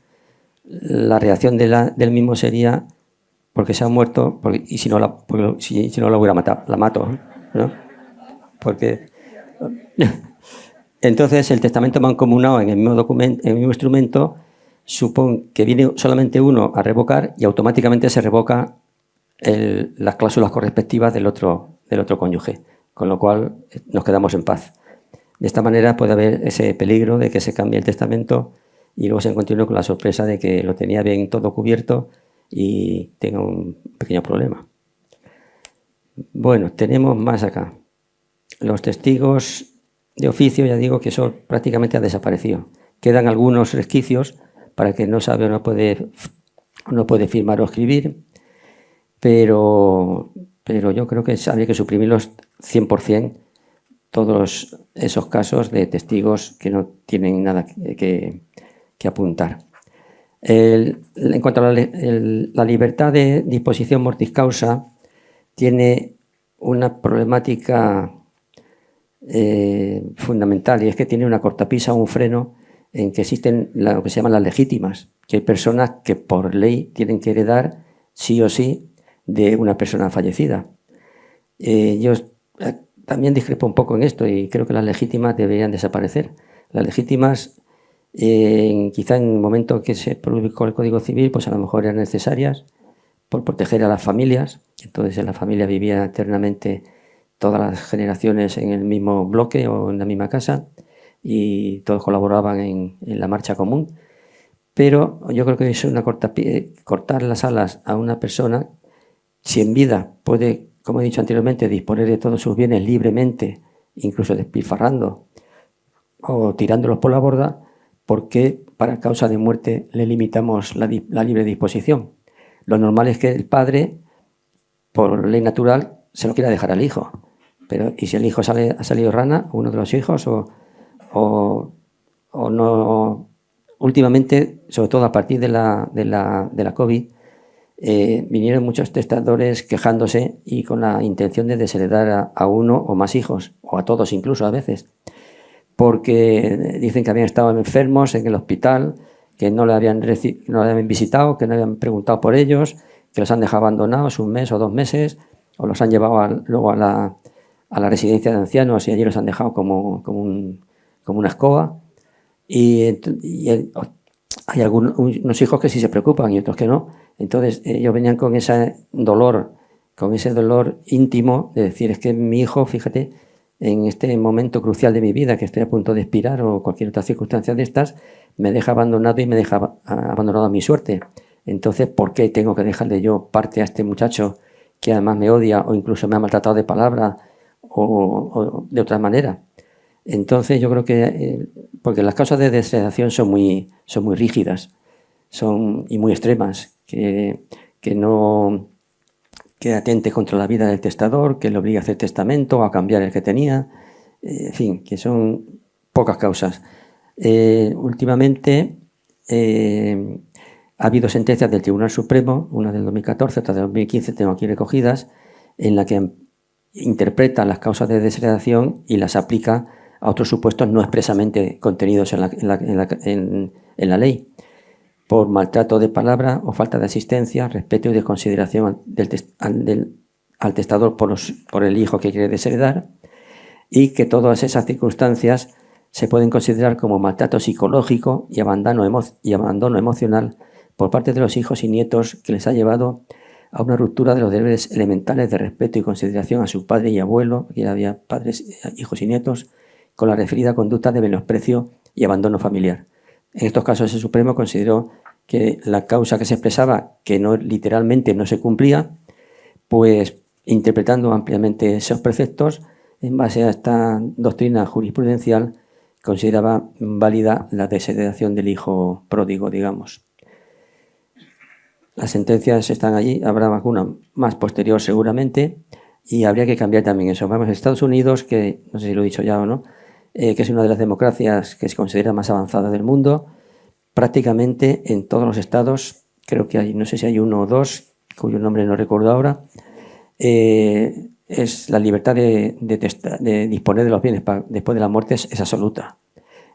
la reacción del mismo sería porque se ha muerto y si no la hubiera matado, la mato, ¿no? Porque entonces el testamento mancomunado en el mismo documento, en el mismo instrumento, supone que viene solamente uno a revocar y automáticamente se revoca las cláusulas correspectivas del otro cónyuge, con lo cual nos quedamos en paz. De esta manera puede haber ese peligro de que se cambie el testamento y luego se encuentre uno con la sorpresa de que lo tenía bien todo cubierto y tenga un pequeño problema. Bueno, tenemos más acá. Los testigos de oficio, ya digo que eso prácticamente ha desaparecido. Quedan algunos resquicios para el que no sabe o no puede firmar o escribir, pero yo creo que habría que suprimirlos 100%, todos esos casos de testigos que no tienen nada que apuntar. En cuanto a la libertad de disposición mortis causa, tiene una problemática fundamental, y es que tiene una cortapisa o un freno en que existen lo que se llaman las legítimas, que hay personas que por ley tienen que heredar sí o sí de una persona fallecida. Yo también discrepo un poco en esto y creo que las legítimas deberían desaparecer. Las legítimas, quizá en el momento que se publicó el Código Civil, pues a lo mejor eran necesarias por proteger a las familias. Entonces en la familia vivía eternamente todas las generaciones en el mismo bloque o en la misma casa y todos colaboraban en la marcha común. Pero yo creo que es una cortar las alas a una persona, si en vida puede, como he dicho anteriormente, disponer de todos sus bienes libremente, incluso despilfarrando o tirándolos por la borda, ¿por qué para causa de muerte le limitamos la libre disposición? Lo normal es que el padre, por ley natural, se lo quiera dejar al hijo. Pero ¿y si el hijo ha salido rana, uno de los hijos, o no? Últimamente, sobre todo a partir de la COVID, vinieron muchos testadores quejándose y con la intención de desheredar a uno o más hijos, o a todos incluso a veces, porque dicen que habían estado enfermos en el hospital, que no le habían visitado, que no habían preguntado por ellos, que los han dejado abandonados un mes o 2 meses, o los han llevado luego a la residencia de ancianos y allí los han dejado como una escoba. Y hay unos hijos que sí se preocupan y otros que no. Entonces ellos venían con ese dolor íntimo de decir, es que mi hijo, fíjate, en este momento crucial de mi vida, que estoy a punto de expirar o cualquier otra circunstancia de estas, me deja abandonado y me deja abandonado a mi suerte. Entonces, ¿por qué tengo que dejarle yo parte a este muchacho que además me odia o incluso me ha maltratado de palabra o de otra manera? Entonces yo creo que, porque las causas de desheredación son muy rígidas y muy extremas, que atente contra la vida del testador, que le obligue a hacer testamento o a cambiar el que tenía, en fin, que son pocas causas. Últimamente ha habido sentencias del Tribunal Supremo, una del 2014, otra del 2015, tengo aquí recogidas, en la que interpreta las causas de desheredación y las aplica a otros supuestos no expresamente contenidos en la ley, por maltrato de palabra o falta de asistencia, respeto y de consideración al testador por el hijo que quiere desheredar, y que todas esas circunstancias se pueden considerar como maltrato psicológico y abandono emocional por parte de los hijos y nietos, que les ha llevado a una ruptura de los deberes elementales de respeto y consideración a su padre y abuelo, que había padres, hijos y nietos, con la referida conducta de menosprecio y abandono familiar. En estos casos el Supremo consideró que la causa que se expresaba, que literalmente no se cumplía, pues interpretando ampliamente esos preceptos, en base a esta doctrina jurisprudencial, consideraba válida la desheredación del hijo pródigo, digamos. Las sentencias están allí, habrá alguna más posterior seguramente, y habría que cambiar también eso. Vamos a Estados Unidos, que no sé si lo he dicho ya o no, que es una de las democracias que se considera más avanzada del mundo. Prácticamente en todos los estados, creo que hay, no sé si hay 1 o 2, cuyo nombre no recuerdo ahora, es la libertad de disponer de los bienes después de la muerte es absoluta.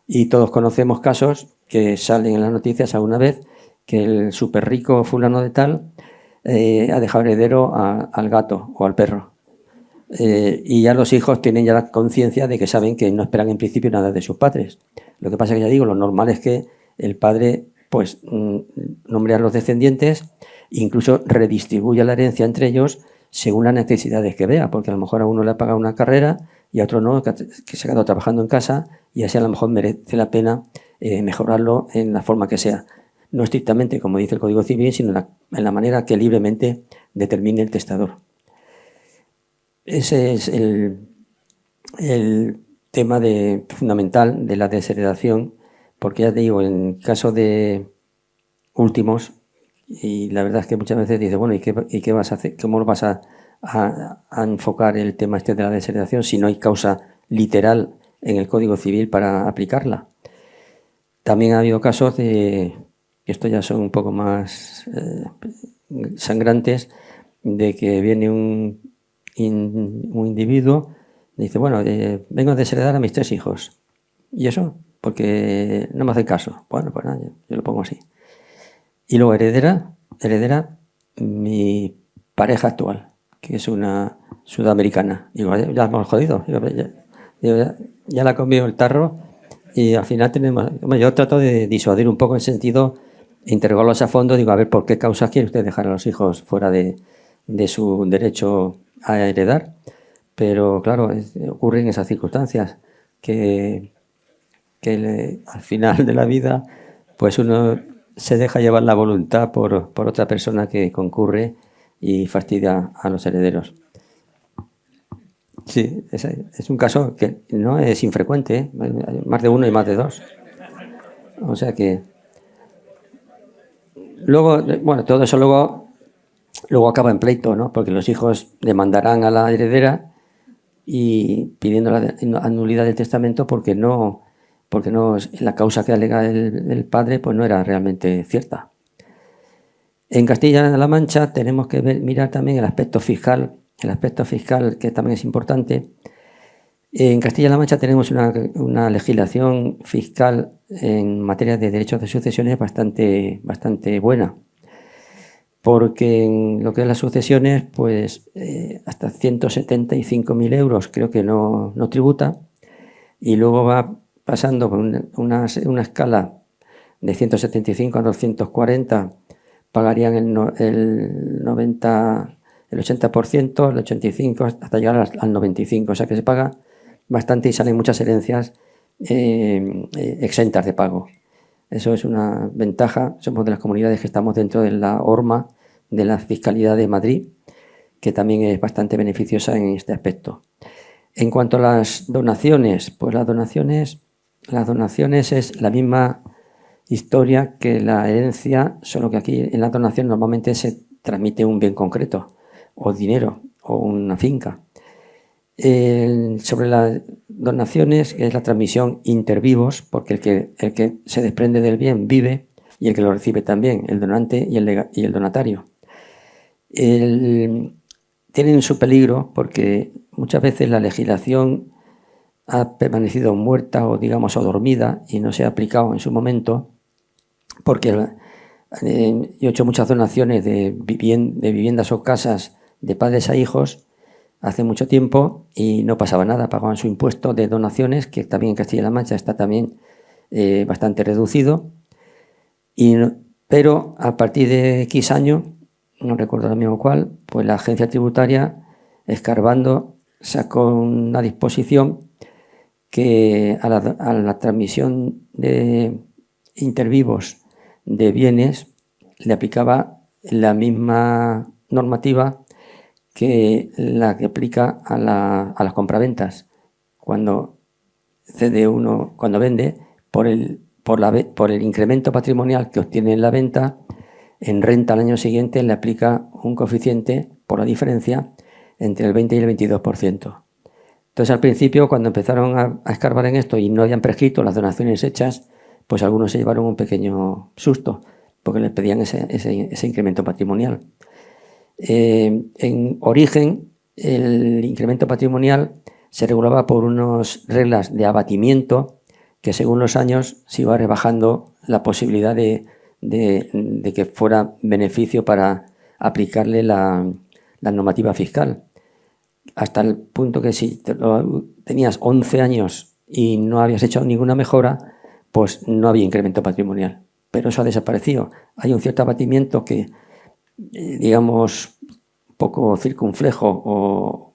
Y todos conocemos casos que salen en las noticias alguna vez que el súper rico fulano de tal ha dejado heredero al gato o al perro. Y ya los hijos tienen ya la conciencia de que saben que no esperan en principio nada de sus padres. Lo que pasa es que ya digo, lo normal es que el padre pues nombre a los descendientes, incluso redistribuya la herencia entre ellos según las necesidades que vea, porque a lo mejor a uno le ha pagado una carrera y a otro no, que se ha quedado trabajando en casa, y así a lo mejor merece la pena mejorarlo en la forma que sea. No estrictamente, como dice el Código Civil, sino en la manera que libremente determine el testador. Ese es el tema fundamental de la desheredación, porque ya te digo, en caso de últimos, y la verdad es que muchas veces dices, bueno, ¿y qué vas a hacer? ¿Cómo vas a enfocar el tema este de la desheredación si no hay causa literal en el Código Civil para aplicarla? También ha habido casos que esto ya son un poco más sangrantes, de que viene un individuo y dice, bueno, vengo a desheredar a mis 3 hijos. ¿Y eso? Porque no me hacen caso. Bueno, pues nada, yo lo pongo así. Y luego heredera mi pareja actual, que es una sudamericana. Digo, ya hemos jodido. Ya la ha comido el tarro y al final tenemos... Yo trato de disuadir un poco en el sentido, interrogarlos a fondo, digo, a ver, ¿por qué causa quiere usted dejar a los hijos fuera de su derecho a heredar? Pero claro, ocurren esas circunstancias que al final de la vida pues uno se deja llevar la voluntad por otra persona que concurre y fastidia a los herederos. Sí, es un caso que no es infrecuente, ¿eh? Hay más de uno y más de 2. O sea que... Luego, bueno, todo eso luego acaba en pleito, ¿no? Porque los hijos demandarán a la heredera y pidiendo la nulidad del testamento porque la causa que alega el padre pues no era realmente cierta. En Castilla-La Mancha tenemos que mirar también el aspecto fiscal que también es importante. En Castilla-La Mancha tenemos una legislación fiscal en materia de derechos de sucesiones bastante buena, porque en lo que es las sucesiones, pues hasta 175.000 euros creo que no tributa, y luego va pasando por una escala de 175 a 240, pagarían el 80%, el 85% hasta llegar al 95%, o sea que se paga bastante y salen muchas herencias exentas de pago. Eso es una ventaja. Somos de las comunidades que estamos dentro de la horma de la Fiscalidad de Madrid, que también es bastante beneficiosa en este aspecto. En cuanto a las donaciones, pues las donaciones es la misma historia que la herencia, solo que aquí en la donación normalmente se transmite un bien concreto, o dinero, o una finca. Sobre las donaciones, que es la transmisión intervivos, porque el que se desprende del bien vive y el que lo recibe también, el donante y el donatario. Tienen su peligro porque muchas veces la legislación ha permanecido muerta o digamos o dormida y no se ha aplicado en su momento, porque yo he hecho muchas donaciones de viviendas o casas de padres a hijos hace mucho tiempo y no pasaba nada, pagaban su impuesto de donaciones, que también en Castilla-La Mancha está también bastante reducido, pero a partir de X año, no recuerdo ahora mismo cuál, pues la agencia tributaria, escarbando, sacó una disposición que a la transmisión de intervivos de bienes le aplicaba la misma normativa que la que aplica a las compraventas. Cuando vende, por el incremento patrimonial que obtiene en la venta, en renta al año siguiente le aplica un coeficiente por la diferencia entre el 20 y el 22%. Entonces, al principio, cuando empezaron a escarbar en esto y no habían prescrito las donaciones hechas, pues algunos se llevaron un pequeño susto, porque les pedían ese incremento patrimonial. En origen, el incremento patrimonial se regulaba por unas reglas de abatimiento que según los años se iba rebajando la posibilidad de que fuera beneficio para aplicarle la normativa fiscal. Hasta el punto que si tenías 11 años y no habías hecho ninguna mejora, pues no había incremento patrimonial. Pero eso ha desaparecido. Hay un cierto abatimiento que, digamos, poco circunflejo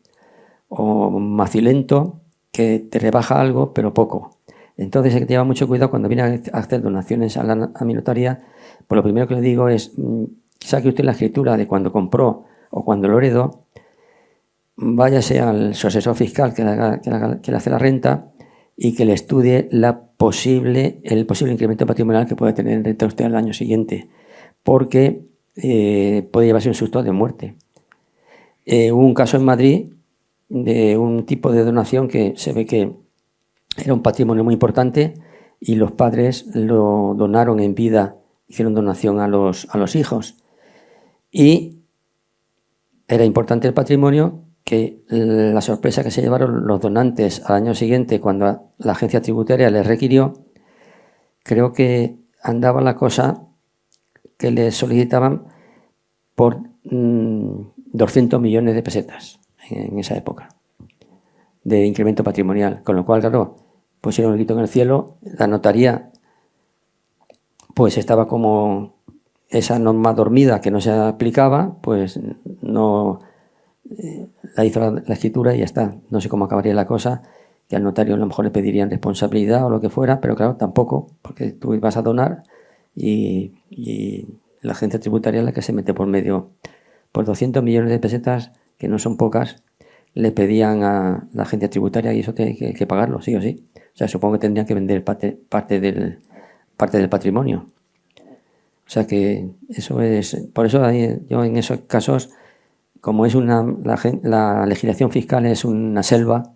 o macilento, que te rebaja algo, pero poco. Entonces hay que llevar mucho cuidado cuando viene a hacer donaciones a mi notaría. Pues lo primero que le digo es, saque usted la escritura de cuando compró o cuando lo heredó, váyase al su asesor fiscal que le hace la renta y que le estudie el posible incremento patrimonial que puede tener en renta usted al año siguiente, porque puede llevarse un susto de muerte. Hubo un caso en Madrid de un tipo de donación que se ve que era un patrimonio muy importante y los padres lo donaron en vida, hicieron donación a los hijos. Y era importante el patrimonio, que la sorpresa que se llevaron los donantes al año siguiente cuando la agencia tributaria les requirió, creo que andaba la cosa que les solicitaban por 200 millones de pesetas en esa época de incremento patrimonial, con lo cual, claro, pusieron el grito en el cielo, la notaría pues estaba como esa norma dormida que no se aplicaba, pues no la hizo la escritura y ya está. No sé cómo acabaría la cosa, que al notario a lo mejor le pedirían responsabilidad o lo que fuera, pero claro, tampoco, porque tú ibas a donar y la agencia tributaria es la que se mete por medio. Por 200 millones de pesetas, que no son pocas, le pedían a la agencia tributaria y eso hay que pagarlo, sí o sí. O sea, supongo que tendrían que vender parte del patrimonio. O sea que eso es... Por eso yo en esos casos, como es la legislación fiscal es una selva,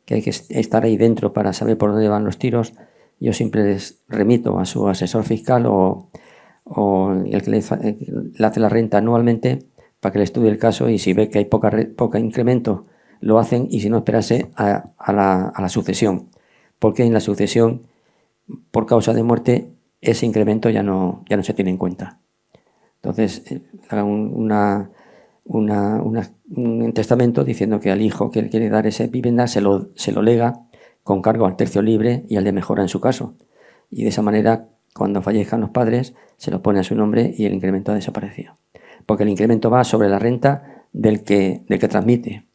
que hay que estar ahí dentro para saber por dónde van los tiros, yo siempre les remito a su asesor fiscal o el que le hace la renta anualmente para que le estudie el caso y si ve que hay poca incremento, lo hacen y si no, esperarse a la sucesión. Porque en la sucesión, por causa de muerte, ese incremento ya no se tiene en cuenta. Entonces, hagan un testamento diciendo que al hijo que le quiere dar esa vivienda se lo lega con cargo al tercio libre y al de mejora en su caso. Y de esa manera, cuando fallezcan los padres, se lo pone a su nombre y el incremento ha desaparecido. Porque el incremento va sobre la renta del que transmite,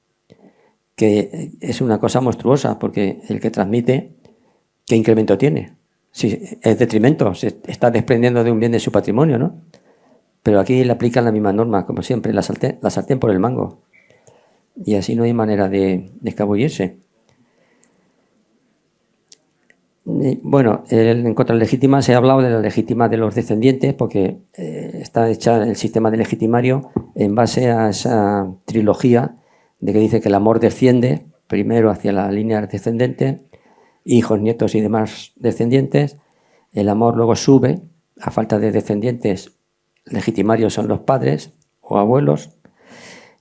que es una cosa monstruosa, porque el que transmite, ¿qué incremento tiene? Si es detrimento, se está desprendiendo de un bien de su patrimonio, ¿no? Pero aquí le aplican la misma norma, como siempre, la sartén por el mango. Y así no hay manera de escabullirse. Bueno, en contra la legítima se ha hablado de la legítima de los descendientes porque está hecha el sistema de legitimario en base a esa trilogía de que dice que el amor desciende primero hacia la línea descendente, hijos, nietos y demás descendientes. El amor luego sube, a falta de descendientes, legitimarios son los padres o abuelos,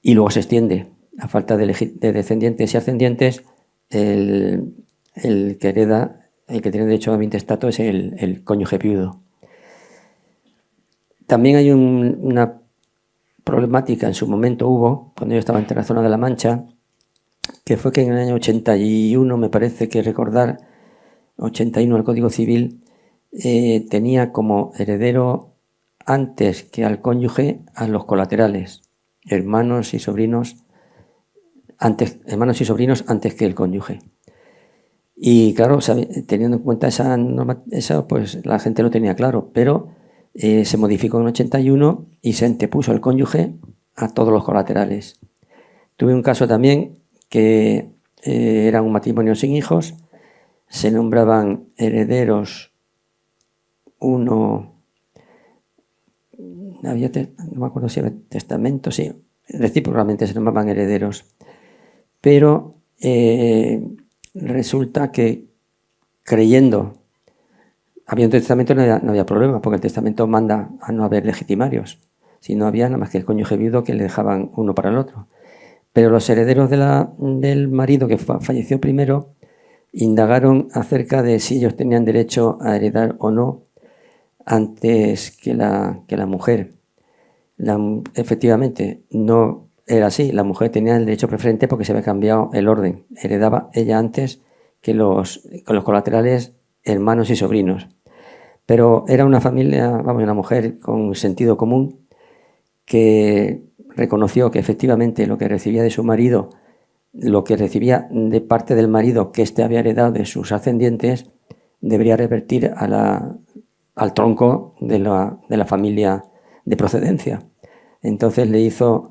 y luego se extiende, a falta de descendientes y ascendientes, el que hereda. El que tiene derecho a mi intestato es el cónyuge viudo. También hay una problemática, en su momento hubo, cuando yo estaba en la zona de La Mancha, que fue que en el año 81, me parece que recordar, 81 el Código Civil, tenía como heredero antes que al cónyuge a los colaterales, hermanos y sobrinos antes que el cónyuge. Y claro, teniendo en cuenta esa norma, pues la gente lo tenía claro, pero se modificó en 81 y se antepuso el cónyuge a todos los colaterales. Tuve un caso también que era un matrimonio sin hijos, se nombraban herederos no me acuerdo si era testamento, sí, recíprocamente se nombraban herederos, pero resulta que creyendo, había un testamento, no había problema, porque el testamento manda a no haber legitimarios. si no había nada más que el cónyuge viudo que le dejaban uno para el otro. Pero los herederos del marido que falleció primero indagaron acerca de si ellos tenían derecho a heredar o no antes que la mujer. Efectivamente, no era así. La mujer tenía el derecho preferente porque se había cambiado el orden. Heredaba ella antes que con los colaterales hermanos y sobrinos. Pero era una familia, una mujer con sentido común que reconoció que efectivamente lo que recibía de su marido, lo que recibía de parte del marido que éste había heredado de sus ascendientes, debería revertir al tronco de la familia de procedencia. Entonces le hizo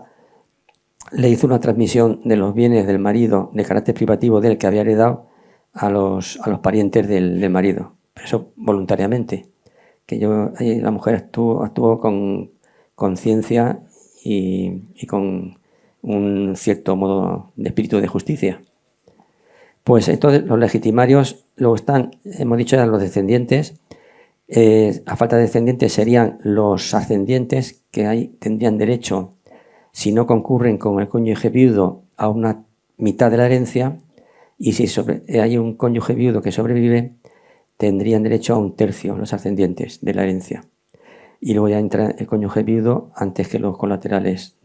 una transmisión de los bienes del marido de carácter privativo del que había heredado a los parientes del marido. Eso voluntariamente. La mujer actuó con conciencia y con un cierto modo de espíritu de justicia. Pues entonces los legitimarios luego están, hemos dicho, eran los descendientes. A falta de descendientes serían los ascendientes que tendrían derecho, si no concurren con el cónyuge viudo, a una mitad de la herencia, y si hay un cónyuge viudo que sobrevive, tendrían derecho a un tercio los ascendientes de la herencia. Y luego ya entra el cónyuge viudo antes que los colaterales.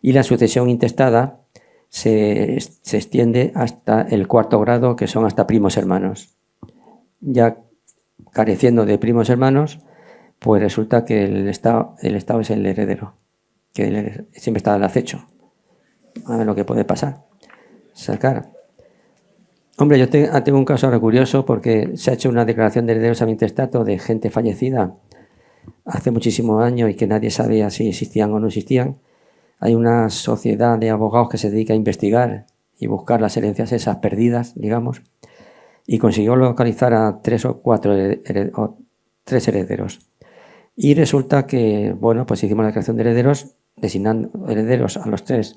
Y la sucesión intestada se extiende hasta el 4º grado, que son hasta primos hermanos. Ya careciendo de primos hermanos, pues resulta que el Estado es el heredero, que siempre está al acecho. A ver lo que puede pasar. Sacar. Hombre, yo tengo un caso ahora curioso porque se ha hecho una declaración de herederos a mi intestato de gente fallecida hace muchísimos años y que nadie sabía si existían o no existían. Hay una sociedad de abogados que se dedica a investigar y buscar las herencias esas perdidas, digamos, y consiguió localizar a 3 o 4 3 herederos. Y resulta que, bueno, pues hicimos la declaración de herederos, designando herederos a los 3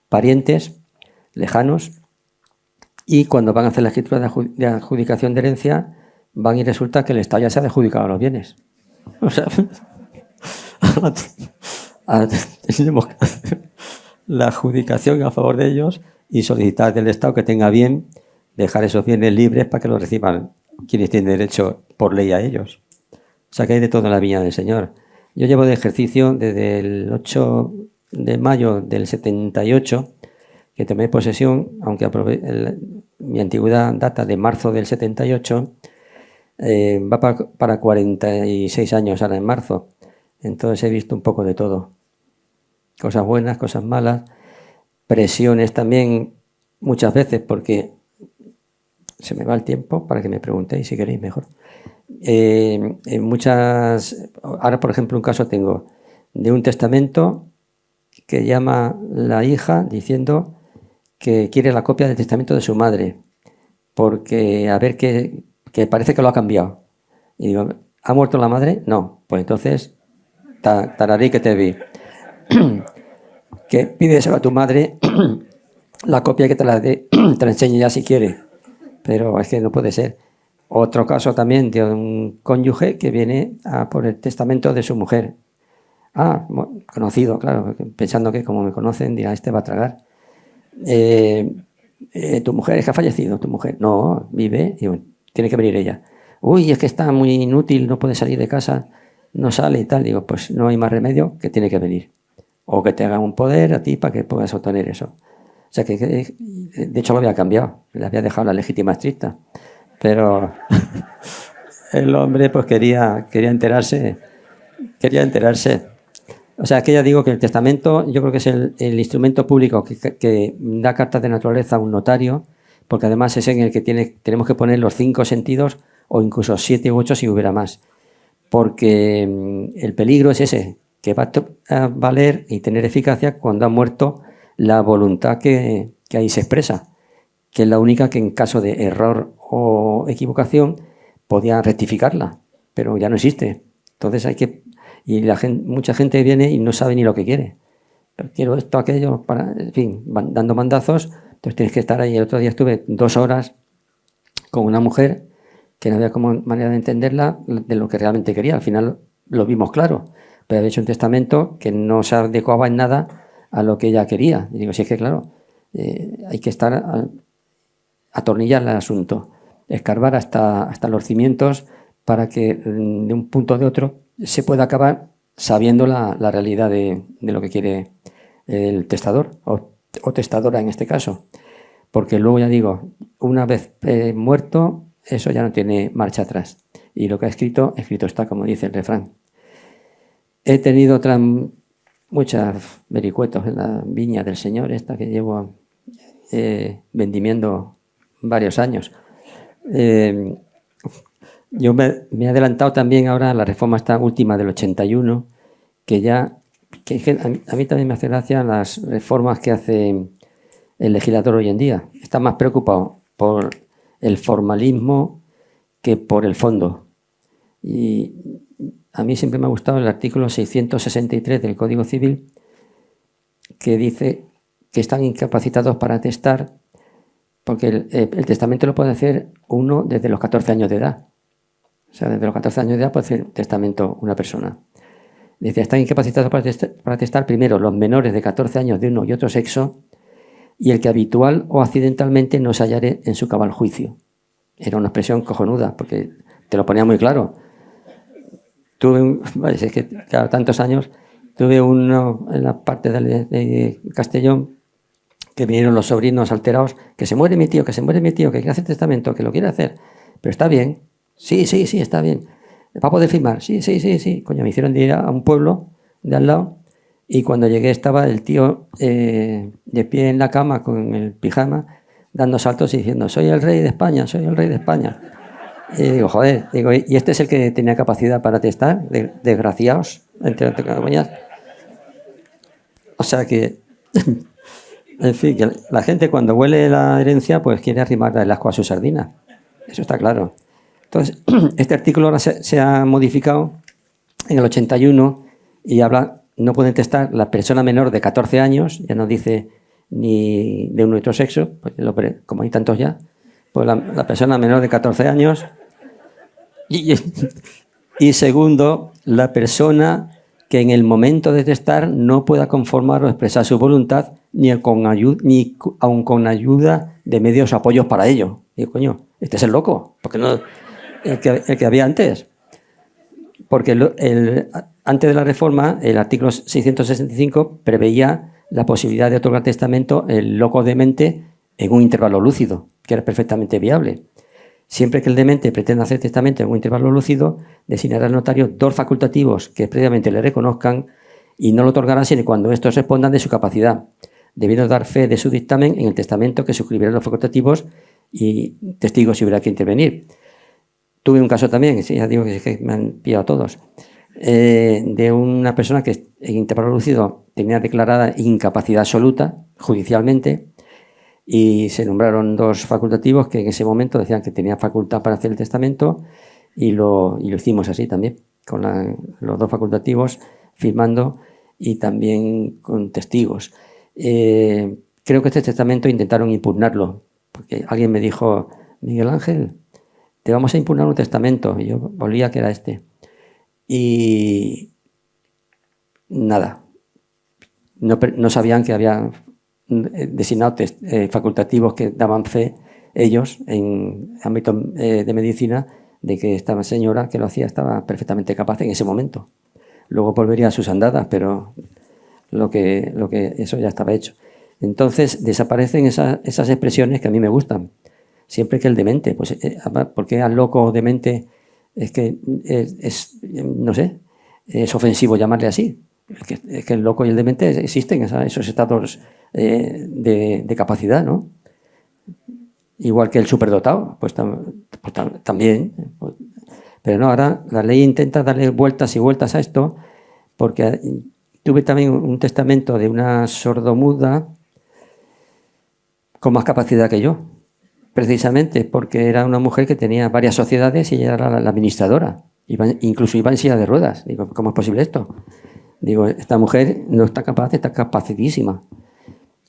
parientes lejanos, y cuando van a hacer la escritura de adjudicación de herencia, van y resulta que el Estado ya se ha adjudicado los bienes. O sea, tenemos que hacer la adjudicación a favor de ellos y solicitar del Estado que tenga bien dejar esos bienes libres para que los reciban quienes tienen derecho por ley a ellos. O sea que hay de todo en la viña del Señor. Yo llevo de ejercicio desde el 8 de mayo del 78, que tomé posesión, aunque mi antigüedad data de marzo del 78, va para 46 años ahora en marzo. Entonces he visto un poco de todo. Cosas buenas, cosas malas, presiones también muchas veces, porque se me va el tiempo para que me preguntéis si queréis mejor. Ahora por ejemplo un caso tengo de un testamento que llama la hija diciendo que quiere la copia del testamento de su madre, porque a ver que parece que lo ha cambiado. Y digo, ¿ha muerto la madre? No, pues entonces tararí que te vi. Que pídeselo a tu madre la copia que te la enseñe ya si quiere, pero es que no puede ser. Otro caso también de un cónyuge que viene a por el testamento de su mujer. Conocido, claro, pensando que como me conocen dirá, este va a tragar. Tu mujer es que ha fallecido, tu mujer. No, vive, y bueno, tiene que venir ella. Uy, es que está muy inútil, no puede salir de casa, no sale y tal. Digo, pues no hay más remedio que tiene que venir. O que te hagan un poder a ti para que puedas obtener eso. O sea que de hecho lo había cambiado, le había dejado la legítima estricta. Pero el hombre pues quería enterarse. O sea, que ya digo que el testamento yo creo que es el instrumento público que da cartas de naturaleza a un notario, porque además es en el que tenemos que poner los 5 sentidos o incluso 7 u 8 si hubiera más. Porque el peligro es ese, que va a valer y tener eficacia cuando ha muerto la voluntad que ahí se expresa, que es la única que en caso de error o equivocación podía rectificarla, pero ya no existe. Entonces mucha gente viene y no sabe ni lo que quiere. Pero quiero esto, aquello, en fin, van dando mandazos. Entonces tienes que estar ahí. El otro día estuve 2 horas con una mujer que no había como manera de entenderla de lo que realmente quería. Al final lo vimos claro. pero había hecho un testamento que no se adecuaba en nada a lo que ella quería. Y digo, sí, es que claro, hay que atornillar el asunto, escarbar hasta los cimientos para que de un punto de otro se pueda acabar sabiendo la realidad de lo que quiere el testador o testadora en este caso. Porque luego, ya digo, una vez muerto, eso ya no tiene marcha atrás. Y lo que ha escrito, escrito está, como dice el refrán. He tenido muchos vericuetos en la viña del Señor, esta que llevo vendimiendo varios años. Yo me he adelantado también ahora a la reforma esta última del 81, que a mí también me hace gracia las reformas que hace el legislador hoy en día. Está más preocupado por el formalismo que por el fondo. Y a mí siempre me ha gustado el artículo 663 del Código Civil, que dice que están incapacitados para testar, porque el testamento lo puede hacer uno desde los 14 años de edad. O sea, desde los 14 años de edad puede hacer testamento una persona. Dice, están incapacitados para testar primero los menores de 14 años de uno y otro sexo, y el que habitual o accidentalmente no se hallare en su cabal juicio. Era una expresión cojonuda, porque te lo ponía muy claro. Es que cada tantos años tuve uno en la parte de Castellón, que vinieron los sobrinos alterados, que se muere mi tío, que quiere hacer testamento, que lo quiere hacer, pero está bien. Sí, está bien. ¿Va a poder firmar? Sí. Coño, me hicieron ir a un pueblo de al lado, y cuando llegué estaba el tío de pie en la cama con el pijama, dando saltos y diciendo, soy el rey de España. Y digo, joder, ¿y este es el que tenía capacidad para testar? Desgraciados, entre comillas. O sea que, en fin, que la gente cuando huele la herencia, pues quiere arrimar el asco a su sardina. Eso está claro. Entonces, este artículo ahora se ha modificado en el 81 y habla, no pueden testar la persona menor de 14 años, ya no dice ni de un u otro sexo, pues como hay tantos ya, pues la persona menor de 14 años y segundo, la persona que en el momento de testar no pueda conformar o expresar su voluntad ni aun con ayuda de medios o apoyos para ello. Digo, coño, este es el loco, porque no el que había antes. Porque antes de la reforma, el artículo 665 preveía la posibilidad de otorgar testamento el loco demente en un intervalo lúcido, que era perfectamente viable. Siempre que el demente pretenda hacer testamento en un intervalo lúcido, designará al notario 2 facultativos que previamente le reconozcan y no lo otorgarán sino cuando estos respondan de su capacidad, debiendo dar fe de su dictamen en el testamento que suscribirán los facultativos y testigos si hubiera que intervenir. Tuve un caso también, ya digo que me han pillado a todos, de una persona que en intervalo lúcido tenía declarada incapacidad absoluta judicialmente, y se nombraron 2 facultativos que en ese momento decían que tenían facultad para hacer el testamento y lo hicimos así también, con los 2 facultativos firmando y también con testigos. Creo que este testamento intentaron impugnarlo, porque alguien me dijo, Miguel Ángel, te vamos a impugnar un testamento, y yo volvía que era este. Y nada, no sabían que había designado facultativos que daban fe ellos en ámbito de medicina de que esta señora que lo hacía estaba perfectamente capaz en ese momento. Luego volvería a sus andadas, pero lo que eso ya estaba hecho. Entonces desaparecen esas expresiones que a mí me gustan. Siempre que el demente, pues porque al loco o demente es que no sé, es ofensivo llamarle así. Es que el loco y el demente existen, esos estados de capacidad, ¿no? Igual que el superdotado, pues también. Pero no, ahora la ley intenta darle vueltas y vueltas a esto, porque tuve también un testamento de una sordomuda con más capacidad que yo, precisamente porque era una mujer que tenía varias sociedades y ella era la administradora. Incluso iba en silla de ruedas. Digo, ¿cómo es posible esto? Digo, esta mujer no está capaz, está capacitísima.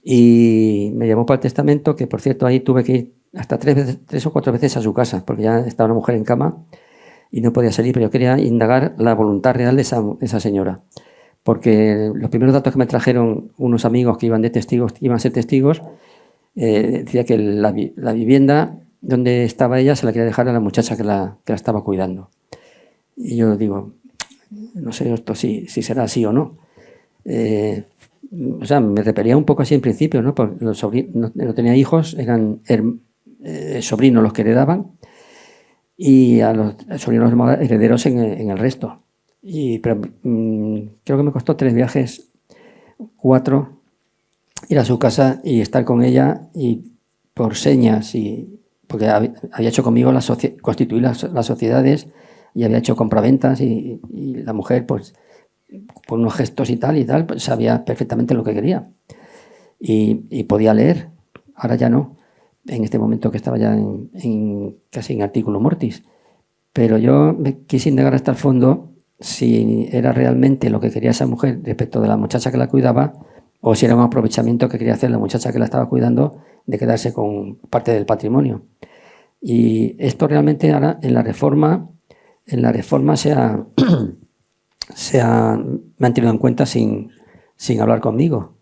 Y me llamó para el testamento, que por cierto ahí tuve que ir hasta 3 o 4 veces a su casa, porque ya estaba una mujer en cama, y no podía salir, pero yo quería indagar la voluntad real de esa señora. Porque los primeros datos que me trajeron unos amigos que iban de testigos, iban a ser testigos, decía que la vivienda donde estaba ella se la quería dejar a la muchacha que la estaba cuidando. Y yo digo, no sé esto si será así o no. O sea, me repelía un poco así en principio, ¿no? Porque los sobrinos, no tenía hijos, eran sobrinos los que heredaban, y a los sobrinos herederos en el resto. Pero creo que me costó 3 viajes, 4, ir a su casa y estar con ella, y por señas, porque había hecho conmigo constituir las sociedades, y había hecho compraventas, y la mujer, pues, por unos gestos y tal, pues, sabía perfectamente lo que quería. Y podía leer. Ahora ya no, en este momento que estaba ya casi en artículo mortis. Pero yo me quise indagar hasta el fondo si era realmente lo que quería esa mujer respecto de la muchacha que la cuidaba, o si era un aprovechamiento que quería hacer la muchacha que la estaba cuidando de quedarse con parte del patrimonio. Y esto realmente ahora en la reforma me han tenido en cuenta sin hablar conmigo,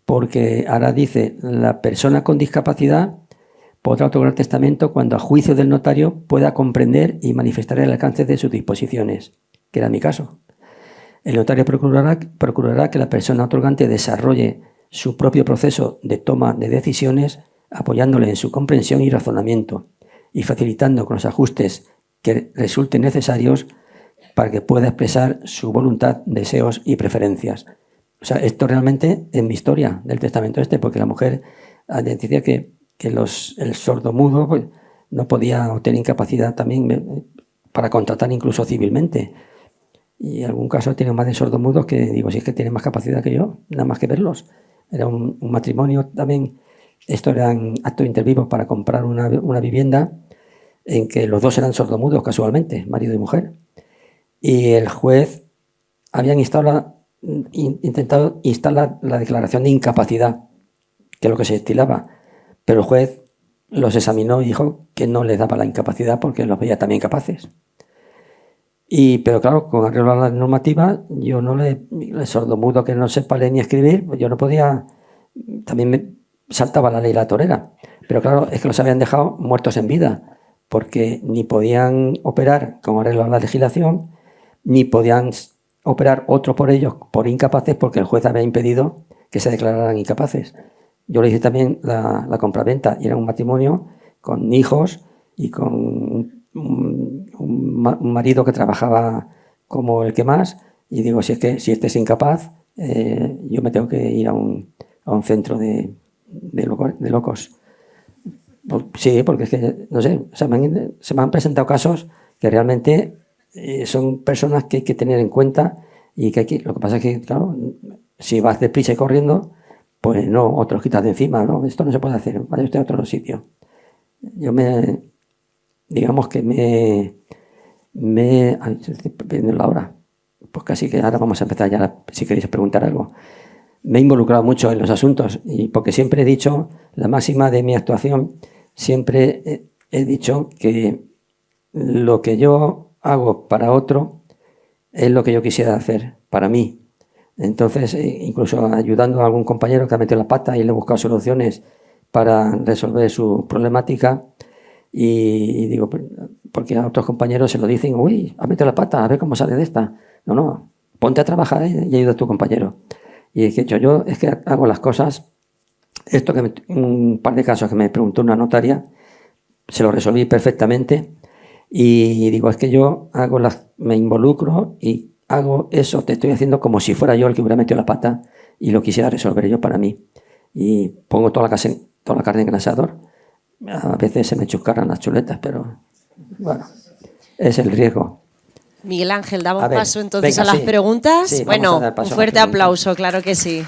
porque ahora dice: la persona con discapacidad podrá otorgar testamento cuando a juicio del notario pueda comprender y manifestar el alcance de sus disposiciones, que era mi caso. El notario procurará que la persona otorgante desarrolle su propio proceso de toma de decisiones, apoyándole en su comprensión y razonamiento, y facilitando con los ajustes que resulten necesarios para que pueda expresar su voluntad, deseos y preferencias. O sea, esto realmente es mi historia del testamento porque la mujer decía que el sordomudo, pues, no podía obtener incapacidad también para contratar incluso civilmente. Y en algún caso he tenido más de sordomudos que digo, si es que tienen más capacidad que yo, nada más que verlos. Era un matrimonio también, esto eran actos intervivos para comprar una vivienda en que los dos eran sordomudos casualmente, marido y mujer. Y el juez habían intentado instalar la declaración de incapacidad, que es lo que se estilaba, pero el juez los examinó y dijo que no les daba la incapacidad porque los veía también capaces. Pero claro, con arreglo a la normativa, yo el sordomudo que no sepa leer ni escribir, pues yo no podía, también me saltaba la ley la torera. Pero claro, es que los habían dejado muertos en vida, porque ni podían operar con arreglo a la legislación, ni podían operar otro por ellos por incapaces, porque el juez había impedido que se declararan incapaces. Yo le hice también la compraventa, y era un matrimonio con hijos y con un marido que trabajaba como el que más, y digo, si este es incapaz, yo me tengo que ir a un centro de locos. Sí, porque es que, no sé, se me han presentado casos que realmente son personas que hay que tener en cuenta, y que lo que pasa es que, claro, si vas deprisa y corriendo, pues no, otros quitas de encima, ¿no? Esto no se puede hacer, vaya usted a otro sitio. Digamos que estoy perdiendo la hora, pues casi que ahora vamos a empezar ya, si queréis preguntar algo. Me he involucrado mucho en los asuntos, y porque siempre he dicho, la máxima de mi actuación, siempre he dicho que lo que yo hago para otro es lo que yo quisiera hacer para mí. Entonces, incluso ayudando a algún compañero que ha metido la pata y le he buscado soluciones para resolver su problemática, y digo, porque a otros compañeros se lo dicen, uy, ha metido la pata, a ver cómo sale de esta. No, ponte a trabajar y ayuda a tu compañero. Y he dicho, yo es que hago las cosas, un par de casos que me preguntó una notaria, se lo resolví perfectamente, y digo, es que yo me involucro y hago eso, te estoy haciendo como si fuera yo el que hubiera metido la pata y lo quisiera resolver yo para mí. Y pongo toda la carne en el asador. A veces se me chuscarran las chuletas, pero bueno, es el riesgo. Miguel Ángel, damos paso entonces venga, a las preguntas. Sí, bueno, un fuerte aplauso, claro que sí.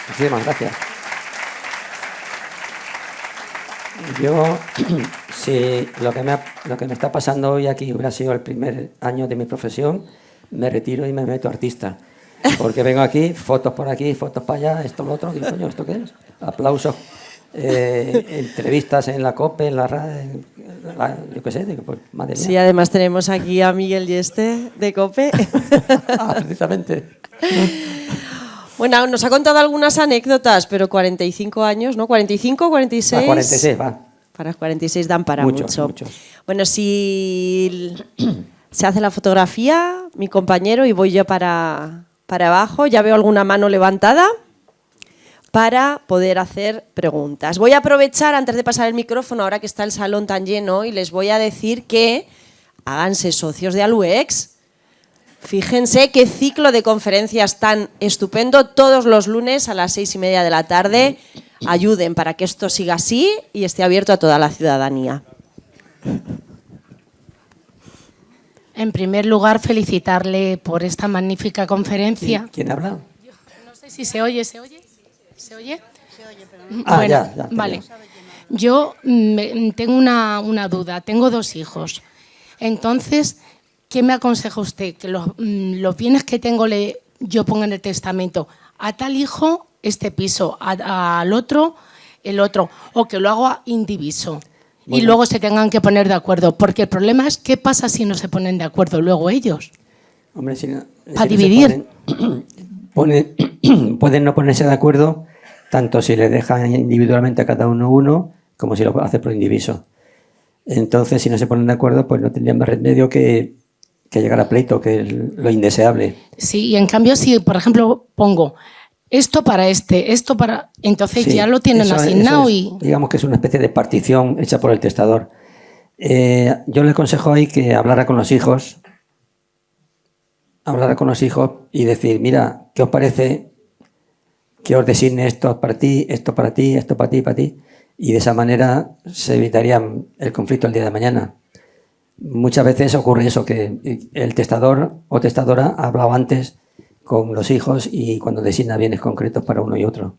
Muchísimas gracias. Yo, si lo que me está pasando hoy aquí hubiera sido el primer año de mi profesión, me retiro y me meto artista. Porque vengo aquí, fotos por aquí, fotos para allá, esto, lo otro, digo, coño, ¿esto qué es? Aplausos entrevistas en la COPE, en la radio, yo qué sé, pues, madre mía. Sí, además tenemos aquí a Miguel Yeste de COPE. Precisamente. Bueno, nos ha contado algunas anécdotas, pero 45 años, ¿no? ¿45 o 46? A 46, va. Para 46 dan para Muchos, mucho. muchos. Bueno, si se hace la fotografía, mi compañero, y voy yo para abajo, ya veo alguna mano levantada para poder hacer preguntas. Voy a aprovechar, antes de pasar el micrófono, ahora que está el salón tan lleno, y les voy a decir que háganse socios de Aluex. Fíjense qué ciclo de conferencias tan estupendo todos los lunes a las 6:30 de la tarde. Ayuden para que esto siga así y esté abierto a toda la ciudadanía. En primer lugar, felicitarle por esta magnífica conferencia. ¿Quién habla? No sé si se oye, ¿se oye? ¿Se oye? Se oye, pero no. Ah, bueno, ya, vale. Yo tengo una duda. Tengo 2 hijos. Entonces, ¿qué me aconseja usted? Que los bienes que tengo yo ponga en el testamento. A tal hijo, este piso. Al otro, el otro. O que lo haga indiviso. Bueno. Y luego se tengan que poner de acuerdo. Porque el problema es, ¿qué pasa si no se ponen de acuerdo luego ellos? Hombre, para dividir. Pueden no ponerse de acuerdo, tanto si le dejan individualmente a cada uno, como si lo hace por indiviso. Entonces, si no se ponen de acuerdo, pues no tendrían más remedio que llegar a pleito, que es lo indeseable. Sí, y en cambio, si, por ejemplo, pongo esto para esto para... Entonces sí, ya lo tienen asignado y... Digamos que es una especie de partición hecha por el testador. Yo le aconsejo ahí que hablara con los hijos y decir, mira, ¿qué os parece que os designe esto para ti, esto para ti, esto para ti, para ti? Y de esa manera se evitaría el conflicto el día de mañana. Muchas veces ocurre eso, que el testador o testadora ha hablado antes con los hijos y cuando designa bienes concretos para uno y otro.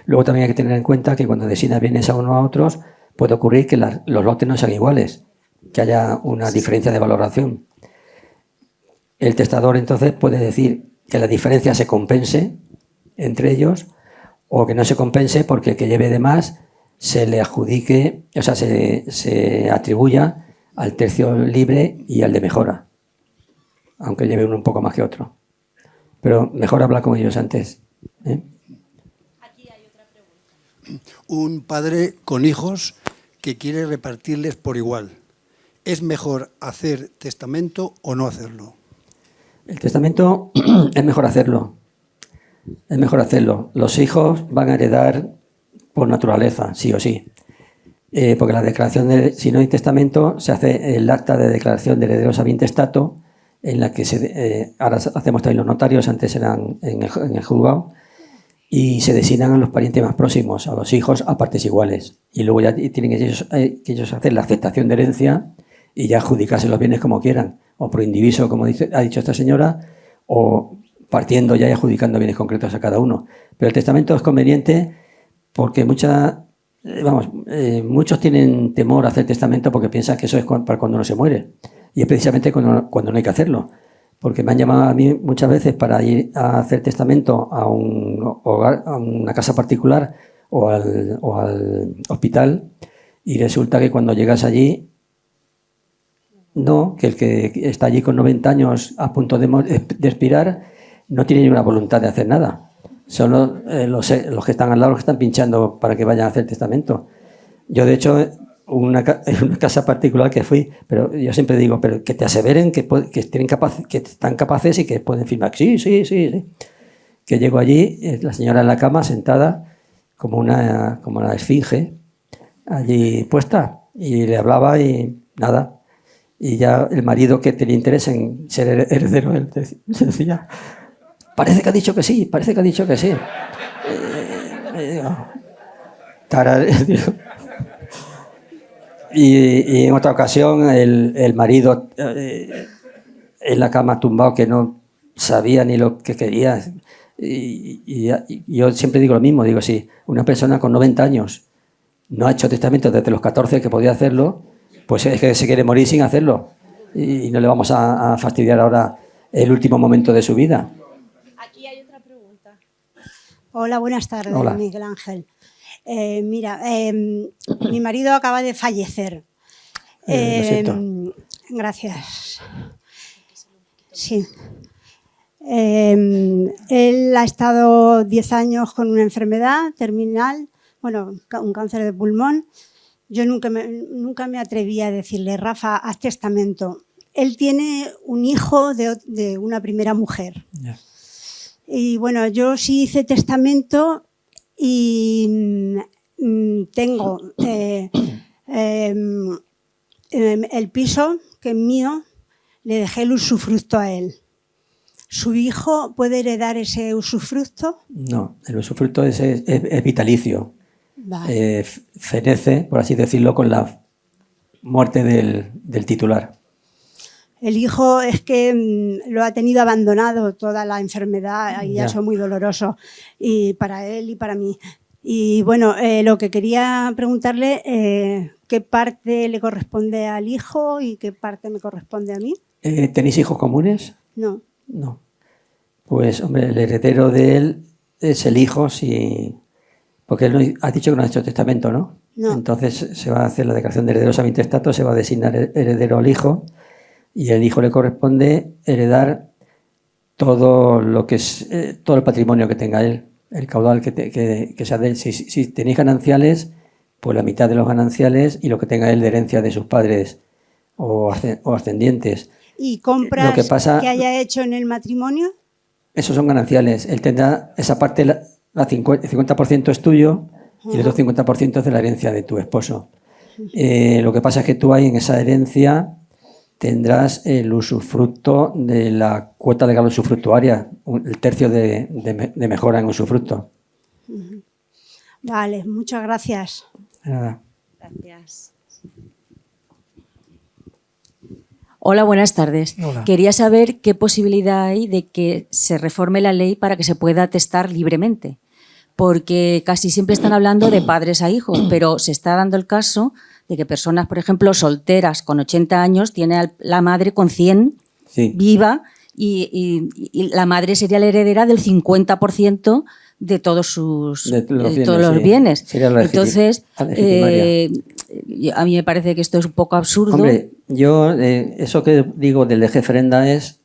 Luego también hay que tener en cuenta que cuando designa bienes a uno a otros puede ocurrir que los lotes no sean iguales, que haya una diferencia de valoración. El testador entonces puede decir que la diferencia se compense entre ellos o que no se compense porque el que lleve de más se le adjudique, o sea, se atribuya al tercio libre y al de mejora, aunque lleve uno un poco más que otro. Pero mejor hablar con ellos antes. Aquí hay otra pregunta. Un padre con hijos que quiere repartirles por igual. ¿Es mejor hacer testamento o no hacerlo? El testamento es mejor hacerlo. Es mejor hacerlo. Los hijos van a heredar por naturaleza, sí o sí. Porque la declaración, si no hay testamento, se hace el acta de declaración de herederos a intestato, en la que ahora hacemos también los notarios, antes eran en el juzgado, y se designan a los parientes más próximos, a los hijos, a partes iguales. Y luego ya tienen que ellos hacer la aceptación de herencia y ya adjudicarse los bienes como quieran, o por indiviso, como ha dicho esta señora, o partiendo ya y adjudicando bienes concretos a cada uno. Pero el testamento es conveniente porque muchos tienen temor a hacer testamento porque piensan que eso es para cuando uno se muere. Y es precisamente cuando no hay que hacerlo. Porque me han llamado a mí muchas veces para ir a hacer testamento a un hogar, a una casa particular o al hospital, y resulta que cuando llegas allí, no, que el que está allí con 90 años a punto de expirar no tiene ninguna voluntad de hacer nada. Son los que están al lado los que están pinchando para que vayan a hacer testamento. Yo, de hecho, en una casa particular que fui, pero yo siempre digo, pero que te aseveren que están capaces y que pueden firmar. Sí. Que llego allí, la señora en la cama, sentada, como una esfinge, allí puesta, y le hablaba y nada. Y ya el marido, que tenía interés en ser heredero, él se decía, parece que ha dicho que sí. Y en otra ocasión el marido en la cama tumbado, que no sabía ni lo que quería. Y yo siempre digo lo mismo, digo, si una persona con 90 años no ha hecho testamento desde los 14 que podía hacerlo, pues es que se quiere morir sin hacerlo. Y no le vamos a fastidiar ahora el último momento de su vida. Aquí hay otra pregunta. Hola, buenas tardes, Hola. Miguel Ángel. Mira, mi marido acaba de fallecer. Lo siento. Gracias. Sí. Él ha estado 10 años con una enfermedad terminal, bueno, un cáncer de pulmón. Yo nunca me atreví a decirle, Rafa, haz testamento. Él tiene un hijo de una primera mujer. Ya. Y bueno, yo sí hice testamento y tengo el piso, que es mío, le dejé el usufructo a él. ¿Su hijo puede heredar ese usufructo? No, el usufructo es vitalicio. Vale. Fenece, por así decirlo, con la muerte del titular. El hijo es que lo ha tenido abandonado toda la enfermedad y Ya. eso es muy doloroso y para él y para mí. Y bueno, lo que quería preguntarle, ¿qué parte le corresponde al hijo y qué parte me corresponde a mí? ¿Tenéis hijos comunes? No. No. Pues, hombre, el heredero de él es el hijo, si... porque él no, has dicho que no ha hecho testamento, ¿no? No. Entonces se va a hacer la declaración de herederos a intestato, se va a designar heredero al hijo y al hijo le corresponde heredar todo lo que es todo el patrimonio que tenga él, el caudal que sea de él. Si tenéis gananciales, pues la mitad de los gananciales y lo que tenga él de herencia de sus padres o ascendientes. ¿Y compras Lo que pasa- que haya hecho en el matrimonio? Esos son gananciales. Él tendrá esa parte, el 50% es tuyo y el otro 50% es de la herencia de tu esposo. Lo que pasa es que tú ahí en esa herencia tendrás el usufructo de la cuota legal usufructuaria, el tercio de mejora en usufructo. Vale, muchas gracias. Nada. Gracias. Hola, buenas tardes. Hola. Quería saber qué posibilidad hay de que se reforme la ley para que se pueda testar libremente, porque casi siempre están hablando de padres a hijos, pero se está dando el caso de que personas, por ejemplo, solteras con 80 años, tienen la madre con 100 Sí. viva y la madre sería la heredera del 50% de todos sus De los bienes, todos los sí. bienes. Sería la Entonces, la legitimaria. a mí me parece que esto es un poco absurdo. Hombre, yo eso que digo del deferenda es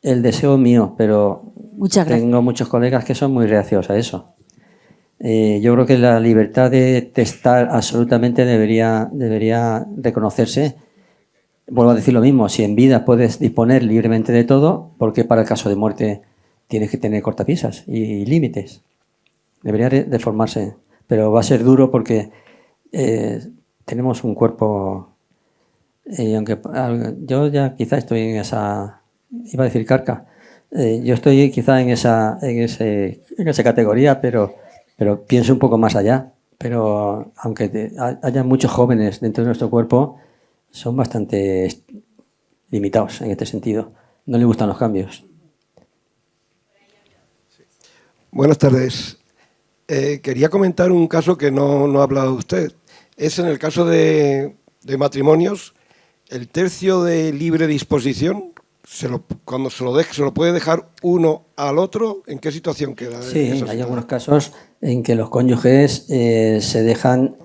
el deseo mío, pero Muchas gracias. tengo muchos colegas que son muy reacios a eso. Yo creo que la libertad de testar absolutamente debería reconocerse. Vuelvo a decir lo mismo, si en vida puedes disponer libremente de todo, ¿por qué para el caso de muerte tienes que tener cortapisas y límites? Debería de formarse, pero va a ser duro porque tenemos un cuerpo, aunque yo ya quizá estoy en esa, iba a decir carca, yo estoy quizá en esa categoría, pero pienso un poco más allá. Pero aunque haya muchos jóvenes dentro de nuestro cuerpo, son bastante limitados en este sentido. No les gustan los cambios. Buenas tardes. Quería comentar un caso que no ha hablado usted. Es en el caso de matrimonios, el tercio de libre disposición, cuando se lo puede dejar uno al otro, ¿en qué situación queda? Sí, hay algunos casos en que los cónyuges se dejan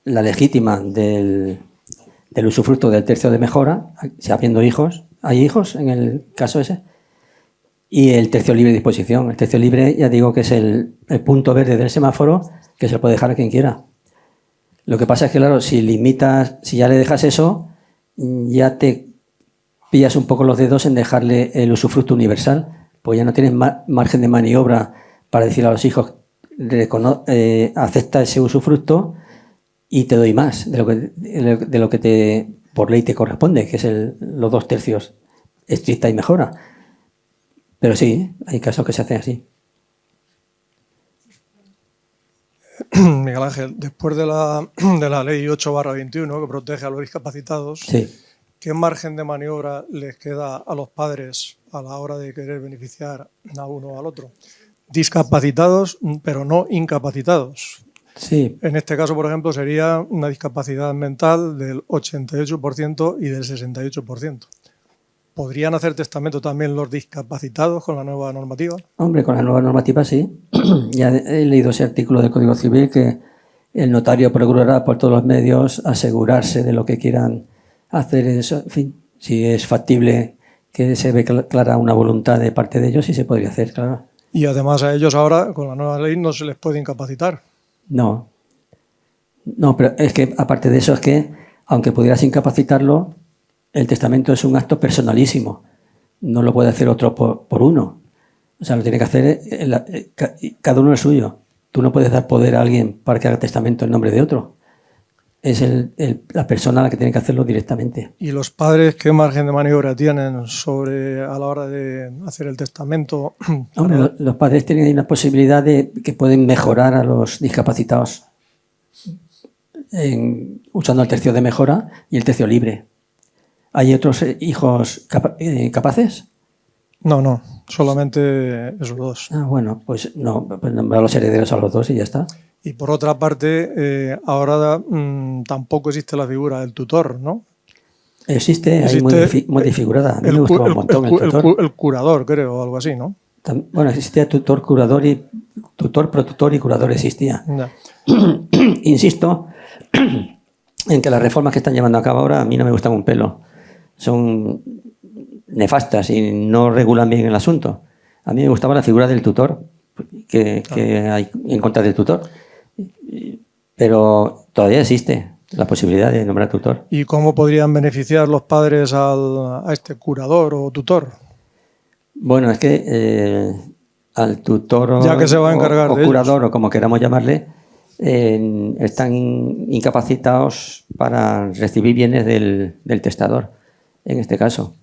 la legítima del usufructo del tercio de mejora, si habiendo hijos, hay hijos en el caso ese, y el tercio libre de disposición. El tercio libre, ya digo que es el punto verde del semáforo, que se lo puede dejar a quien quiera. Lo que pasa es que, claro, si ya le dejas eso, ya te pillas un poco los dedos en dejarle el usufructo universal, pues ya no tienes margen de maniobra para decir a los hijos, acepta ese usufructo y te doy más de lo que por ley te corresponde, que es los 2 tercios estricta y mejora. Pero sí, hay casos que se hacen así. Miguel Ángel, después de la ley 8/21 que protege a los discapacitados, Sí. ¿qué margen de maniobra les queda a los padres a la hora de querer beneficiar a uno o al otro? Discapacitados, pero no incapacitados. Sí, En este caso, por ejemplo, sería una discapacidad mental del 88% y del 68%. ¿Podrían hacer testamento también los discapacitados con la nueva normativa? Hombre, con la nueva normativa sí. Ya he leído ese artículo del Código Civil que el notario procurará por todos los medios asegurarse de lo que quieran hacer. Eso, en fin, si es factible que se ve clara una voluntad de parte de ellos, sí se podría hacer, claro. Y además a ellos ahora, con la nueva ley, no se les puede incapacitar. No. No, pero es que aparte de eso es que, aunque pudieras incapacitarlo, el testamento es un acto personalísimo. No lo puede hacer otro por uno. O sea, lo tiene que hacer cada uno el suyo. Tú no puedes dar poder a alguien para que haga testamento en nombre de otro. Es la persona la que tiene que hacerlo directamente. ¿Y los padres qué margen de maniobra tienen a la hora de hacer el testamento? Hombre, los padres tienen una posibilidad de que pueden mejorar a los discapacitados usando el tercio de mejora y el tercio libre. ¿Hay otros hijos capaces? No, solamente esos dos. Ah, bueno, pues nombrar a los herederos a los dos y ya está. Y por otra parte, ahora tampoco existe la figura del tutor, ¿no? Existe ahí muy desfigurada. A mí me gustaba un montón el tutor. El curador, creo, o algo así, ¿no? Bueno, existía tutor, curador y tutor, protutor y curador existía. Ya. Insisto en que las reformas que están llevando a cabo ahora a mí no me gustan un pelo. Son nefastas y no regulan bien el asunto. A mí me gustaba la figura del tutor, que hay en contra del tutor. Pero todavía existe la posibilidad de nombrar tutor. ¿Y cómo podrían beneficiar los padres a este curador o tutor? Bueno, es que al tutor ya que se va a encargar o de curador ellos, o como queramos llamarle, están incapacitados para recibir bienes del testador, en este caso.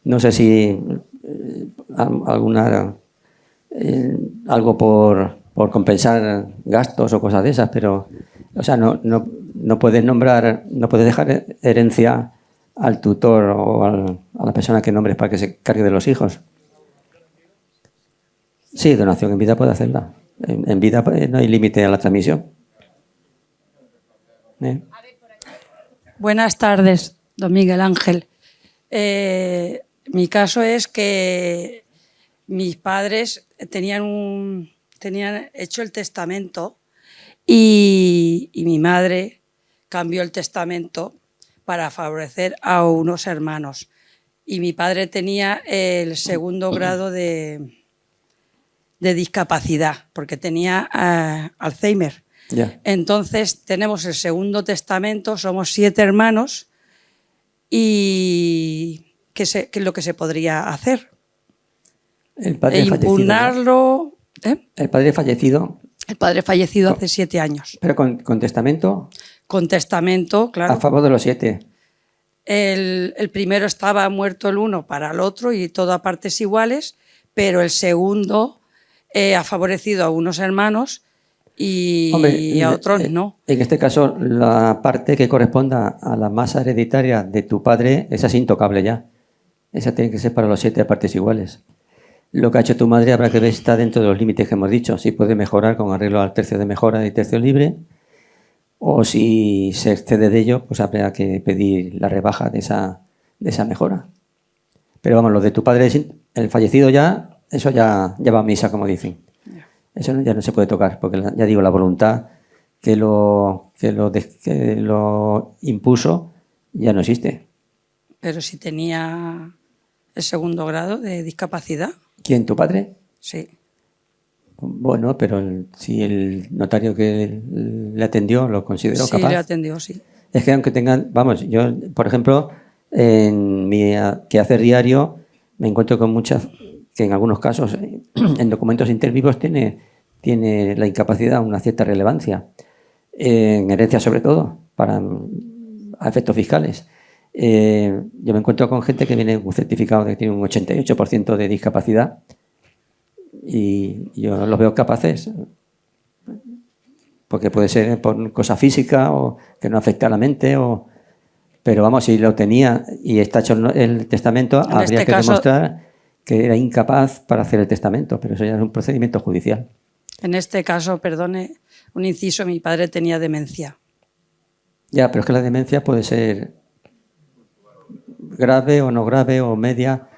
No sé si algo por compensar gastos o cosas de esas, pero o sea, no puedes nombrar, no puedes dejar herencia al tutor o a la persona que nombres para que se cargue de los hijos. Sí, donación en vida puede hacerla. En vida no hay límite a la transmisión. Buenas tardes, don Miguel Ángel. Mi caso es que mis padres tenían hecho el testamento y mi madre cambió el testamento para favorecer a unos hermanos. Y mi padre tenía el segundo grado de discapacidad, porque tenía Alzheimer. Yeah. Entonces tenemos el segundo testamento, somos 7 hermanos y ¿qué es lo que se podría hacer? El padre impugnarlo. El padre fallecido. El padre fallecido hace 7 años. ¿Pero con testamento? Con testamento, claro. A favor de los 7. El primero estaba muerto el uno para el otro y todo a partes iguales, pero el segundo ha favorecido a unos hermanos y a otros no. En este caso, la parte que corresponda a la masa hereditaria de tu padre, esa es intocable ya. Esa tiene que ser para los 7 a partes iguales. Lo que ha hecho tu madre habrá que ver si está dentro de los límites que hemos dicho. Si puede mejorar con arreglo al tercio de mejora y tercio libre, o si se excede de ello, pues habrá que pedir la rebaja de esa mejora. Pero vamos, lo de tu padre, el fallecido ya, eso ya va a misa, como dicen. Eso ya no se puede tocar, porque ya digo, la voluntad que lo impuso ya no existe. Pero si tenía el segundo grado de discapacidad. ¿Quién, tu padre? Sí. Bueno, pero si el notario que le atendió lo consideró capaz. Sí, le atendió, sí. Es que aunque tengan, vamos, yo, por ejemplo, en mi quehacer diario me encuentro con muchas, que en algunos casos, en documentos intervivos tiene la incapacidad una cierta relevancia. En herencia sobre todo, a efectos fiscales. Yo me encuentro con gente que viene con un certificado de que tiene un 88% de discapacidad y yo los veo capaces, porque puede ser por cosa física o que no afecta a la mente, pero vamos, si lo tenía y está hecho el testamento, habría que demostrar que era incapaz para hacer el testamento, pero eso ya es un procedimiento judicial. En este caso, perdone, un inciso, mi padre tenía demencia. Ya, pero es que la demencia puede ser grave o no grave o media,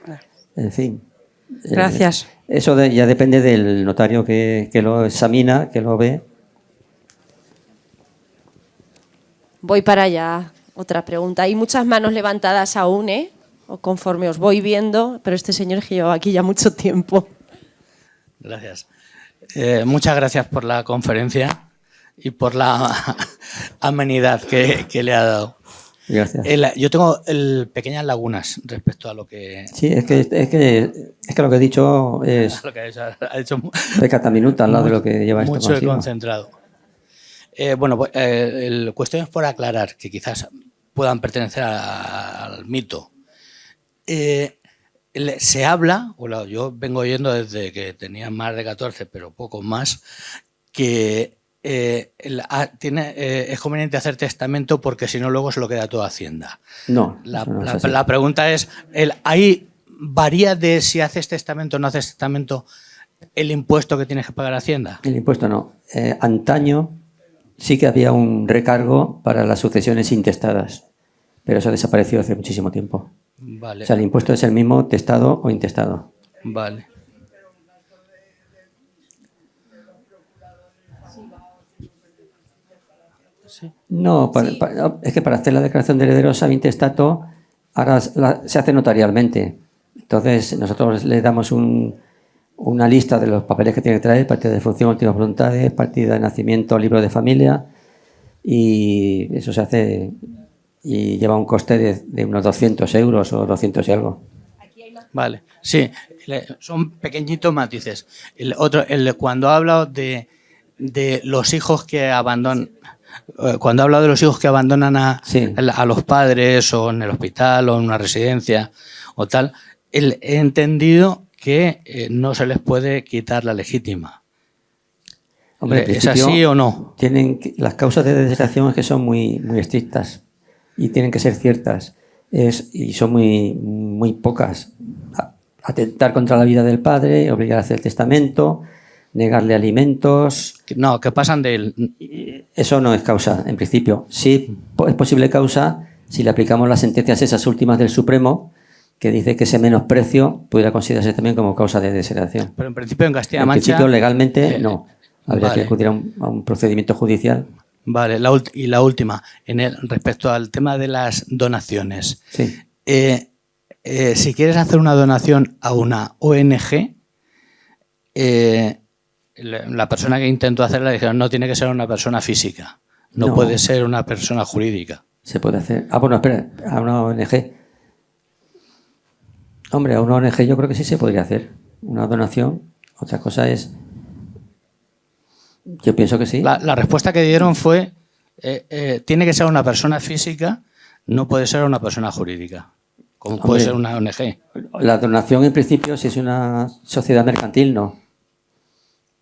en fin. Gracias. Eso ya depende del notario que lo examina, que lo ve. Voy para allá. Otra pregunta. Hay muchas manos levantadas aún, ¿eh? O conforme os voy viendo, pero este señor es que lleva aquí ya mucho tiempo. Gracias. Muchas gracias por la conferencia y por la amenidad que le ha dado. Gracias. Yo tengo pequeñas lagunas respecto a lo que... Sí, es que lo que he dicho es lo que ha dicho pecata minuta al lado de lo que lleva esto mucho consigo. concentrado. Bueno, pues, el cuestión es por aclarar, que quizás puedan pertenecer al mito. Se habla, yo vengo oyendo desde que tenía más de 14, pero poco más, que es conveniente hacer testamento porque si no luego se lo queda toda Hacienda. No, la pregunta es, ¿ahí varía de si haces testamento o no haces testamento el impuesto que tienes que pagar a Hacienda? El impuesto no. Antaño sí que había un recargo para las sucesiones intestadas, pero eso ha desaparecido hace muchísimo tiempo. Vale. O sea, el impuesto es el mismo testado o intestado. Vale. No, es que para hacer la declaración de herederos ab intestato ahora se hace notarialmente. Entonces nosotros le damos una lista de los papeles que tiene que traer: partida de función, últimas voluntades, partida de nacimiento, libro de familia, y eso se hace y lleva un coste de unos 200 euros o 200 y algo. Vale, sí, son pequeñitos matices. Cuando ha hablado de los hijos que abandonan, cuando ha hablado de los hijos que abandonan a los padres o en el hospital o en una residencia o tal, he entendido que no se les puede quitar la legítima. Hombre, ¿Es así o no? Las causas de deserción es que son muy, muy estrictas y tienen que ser ciertas. Y son muy pocas. Atentar contra la vida del padre, obligar a hacer testamento, negarle alimentos. No, que pasan de él. Eso no es causa, en principio. Sí es posible causa si le aplicamos las sentencias esas últimas del Supremo, que dice que ese menosprecio pudiera considerarse también como causa de desheredación. Pero en principio en Castilla-La Mancha... En principio legalmente no. Habría que acudir a un procedimiento judicial. Vale, y la última, respecto al tema de las donaciones. Sí. Si quieres hacer una donación a una ONG, la persona que intentó hacerla dijeron no tiene que ser una persona física, no puede ser una persona jurídica. Se puede hacer. Bueno, espera, a una ONG. Hombre, a una ONG yo creo que sí se podría hacer. Una donación. Otra cosa es... Yo pienso que sí. La respuesta que dieron fue tiene que ser una persona física, no puede ser una persona jurídica, como puede ser una ONG. La donación, en principio, si es una sociedad mercantil, no.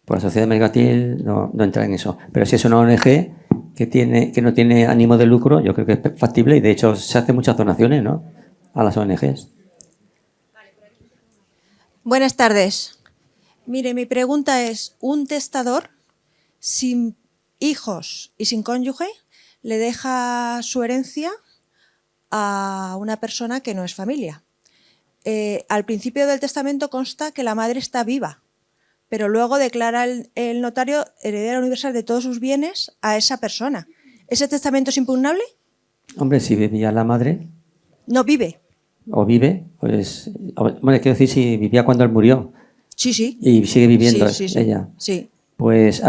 Pues la sociedad mercantil no entra en eso. Pero si es una ONG que no tiene ánimo de lucro, yo creo que es factible y, de hecho, se hacen muchas donaciones, ¿no?, a las ONGs. Buenas tardes. Mire, mi pregunta es, ¿un testador sin hijos y sin cónyuge le deja su herencia a una persona que no es familia? Al principio del testamento consta que la madre está viva, pero luego declara el notario heredera universal de todos sus bienes a esa persona. ¿Ese testamento es impugnable? Hombre, si vivía la madre... No vive. O vive, pues... Bueno, quiero decir, si vivía cuando él murió. Sí, sí. Y sigue viviendo ella. Sí. Pues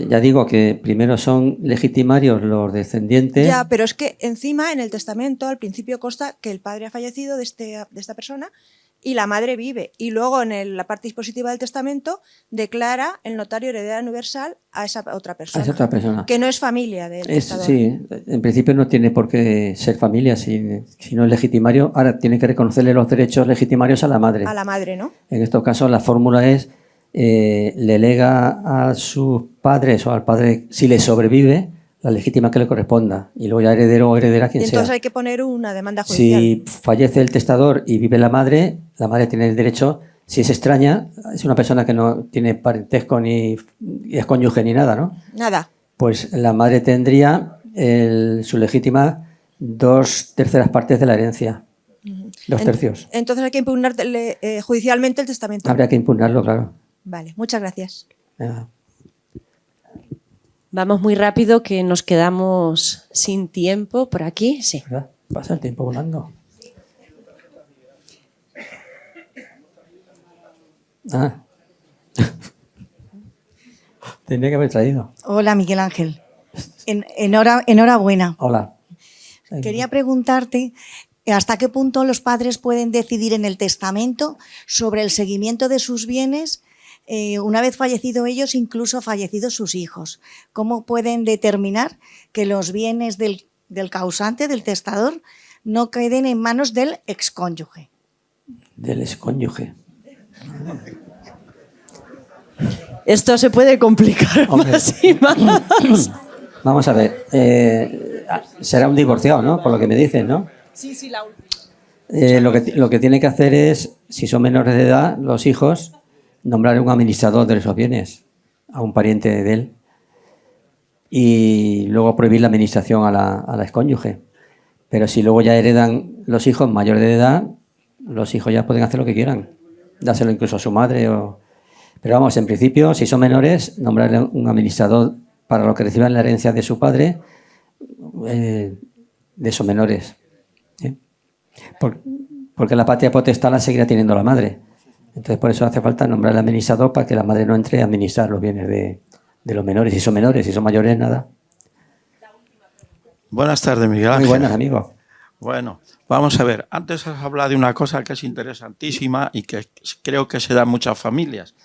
ya digo que primero son legitimarios los descendientes. Ya, pero es que encima en el testamento al principio consta que el padre ha fallecido de esta persona y la madre vive. Y luego en la parte dispositiva del testamento declara el notario heredera universal a esa otra persona. A esa otra persona. Que no es familia del testador. Sí, en principio no tiene por qué ser familia si no es legitimario. Ahora tiene que reconocerle los derechos legitimarios a la madre. A la madre, ¿no? En estos casos la fórmula es le lega a sus padres o al padre, si le sobrevive, la legítima que le corresponda, y luego ya heredero o heredera quien sea. Entonces hay que poner una demanda judicial. Si fallece el testador y vive la madre tiene el derecho, si es extraña, es una persona que no tiene parentesco ni es cónyuge ni nada, ¿no? Nada. Pues la madre tendría su legítima 2/3 partes de la herencia. 2 tercios. Entonces hay que impugnar judicialmente el testamento. Habría que impugnarlo, claro. Vale, muchas gracias. Venga. Vamos muy rápido que nos quedamos sin tiempo por aquí. Sí. ¿Verdad? Pasa el tiempo volando. Ah. Tenía que haber traído. Hola, Miguel Ángel. Enhorabuena. Hola. Quería preguntarte hasta qué punto los padres pueden decidir en el testamento sobre el seguimiento de sus bienes una vez fallecido ellos, incluso fallecidos sus hijos. ¿Cómo pueden determinar que los bienes del causante, del testador, no queden en manos del excónyuge? Del excónyuge. Esto se puede complicar más y más. Vamos a ver. Será un divorciado, ¿no? Por lo que me dicen, ¿no? Sí, la última. Lo que tiene que hacer es, si son menores de edad, los hijos, nombrar un administrador de esos bienes a un pariente de él y luego prohibir la administración a la excónyuge. Pero si luego ya heredan los hijos mayores de edad, los hijos ya pueden hacer lo que quieran. Dárselo incluso a su madre. Pero vamos, en principio, si son menores, nombrarle un administrador para lo que reciban la herencia de su padre, de esos menores. Porque la patria potestad la seguirá teniendo la madre. Entonces, por eso hace falta nombrar al administrador para que la madre no entre a administrar los bienes de los menores. Si son menores, si son mayores, nada. Buenas tardes, Miguel Ángel. Muy buenas, amigo. Bueno, vamos a ver. Antes has hablado de una cosa que es interesantísima y que creo que se da en muchas familias.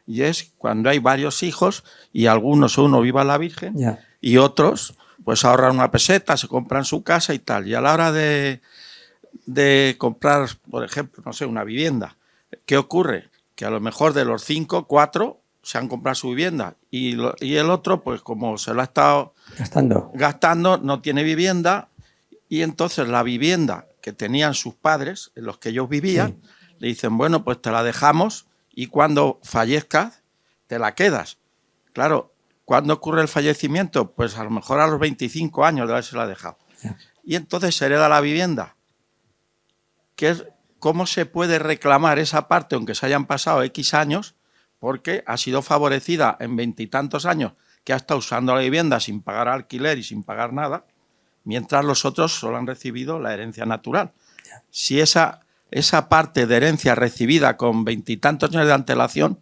Y es cuando hay varios hijos y algunos uno viva la Virgen y otros pues ahorran una peseta, se compran su casa y tal. Y a la hora de comprar, por ejemplo, no sé, una vivienda, ¿qué ocurre? Que a lo mejor de los 5, 4 se han comprado su vivienda y el otro, pues como se lo ha estado gastando, no tiene vivienda y entonces la vivienda que tenían sus padres, en los que ellos vivían, le dicen, bueno, pues te la dejamos y cuando fallezcas te la quedas. Claro, ¿cuándo ocurre el fallecimiento? Pues a lo mejor a los 25 años de haberse la dejado. Y entonces se hereda la vivienda. ¿Cómo se puede reclamar esa parte, aunque se hayan pasado X años, porque ha sido favorecida en 20 y tantos años, que ha estado usando la vivienda sin pagar alquiler y sin pagar nada, mientras los otros solo han recibido la herencia natural? Si esa parte de herencia recibida con 20 y tantos años de antelación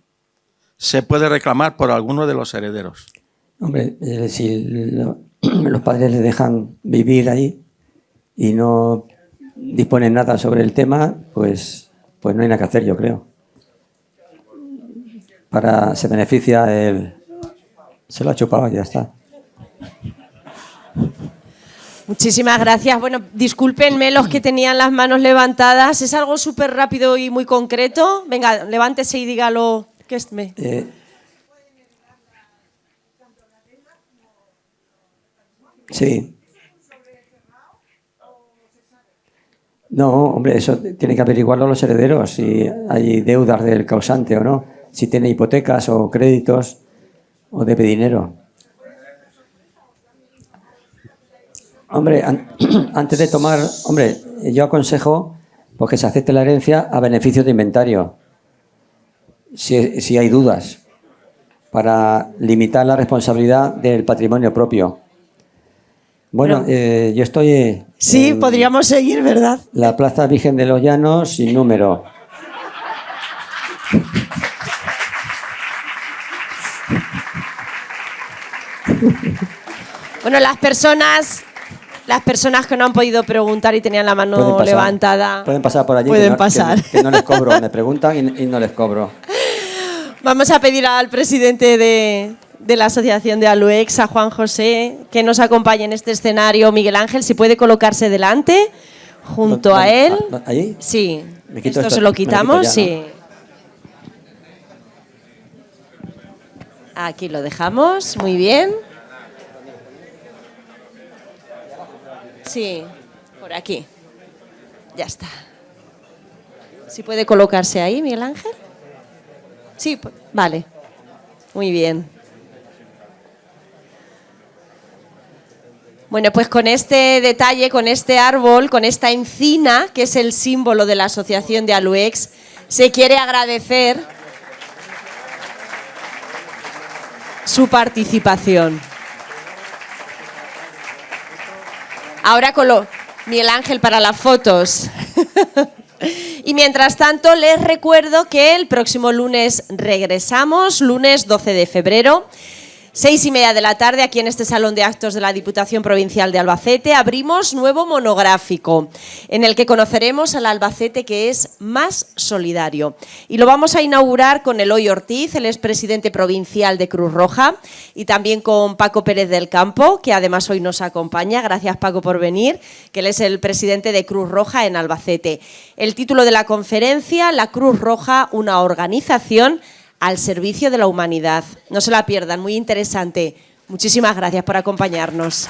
se puede reclamar por alguno de los herederos. Hombre, si los padres les dejan vivir ahí y no disponen nada sobre el tema, pues no hay nada que hacer, yo creo. Se beneficia se lo ha chupado y ya está. Muchísimas gracias. Bueno, discúlpenme los que tenían las manos levantadas. Es algo súper rápido y muy concreto. Venga, levántese y dígalo. Sí. No, hombre, eso tiene que averiguarlo los herederos, si hay deudas del causante o no, si tiene hipotecas o créditos o debe dinero. Hombre, antes de tomar, yo aconsejo pues, que se acepte la herencia a beneficio de inventario, si hay dudas, para limitar la responsabilidad del patrimonio propio. Bueno, yo estoy... Sí, podríamos seguir, ¿verdad? La Plaza Virgen de los Llanos, sin número. Bueno, las personas que no han podido preguntar y tenían la mano levantada... Pueden pasar por allí. Pueden pasar. Que no les cobro. Me preguntan y no les cobro. Vamos a pedir al presidente de la Asociación de Aluex, a Juan José, que nos acompañe en este escenario. Miguel Ángel, si puede colocarse delante, junto a él. ¿Allí? Sí. Esto se lo quitamos, sí. Aquí lo dejamos, muy bien. Sí, por aquí. Ya está. ¿Si puede colocarse ahí, Miguel Ángel? Sí, vale. Muy bien. Bueno. Bueno, pues con este detalle, con este árbol, con esta encina, que es el símbolo de la Asociación de Aluex, se quiere agradecer su participación. Ahora Miguel Ángel para las fotos. Y mientras tanto, les recuerdo que el próximo lunes regresamos, lunes 12 de febrero. 6:30 de la tarde, aquí en este Salón de Actos de la Diputación Provincial de Albacete, abrimos nuevo monográfico en el que conoceremos al Albacete que es más solidario. Y lo vamos a inaugurar con Eloy Ortiz, el expresidente provincial de Cruz Roja, y también con Paco Pérez del Campo, que además hoy nos acompaña. Gracias, Paco, por venir, que él es el presidente de Cruz Roja en Albacete. El título de la conferencia, La Cruz Roja, una organización al servicio de la humanidad. No se la pierdan, muy interesante. Muchísimas gracias por acompañarnos.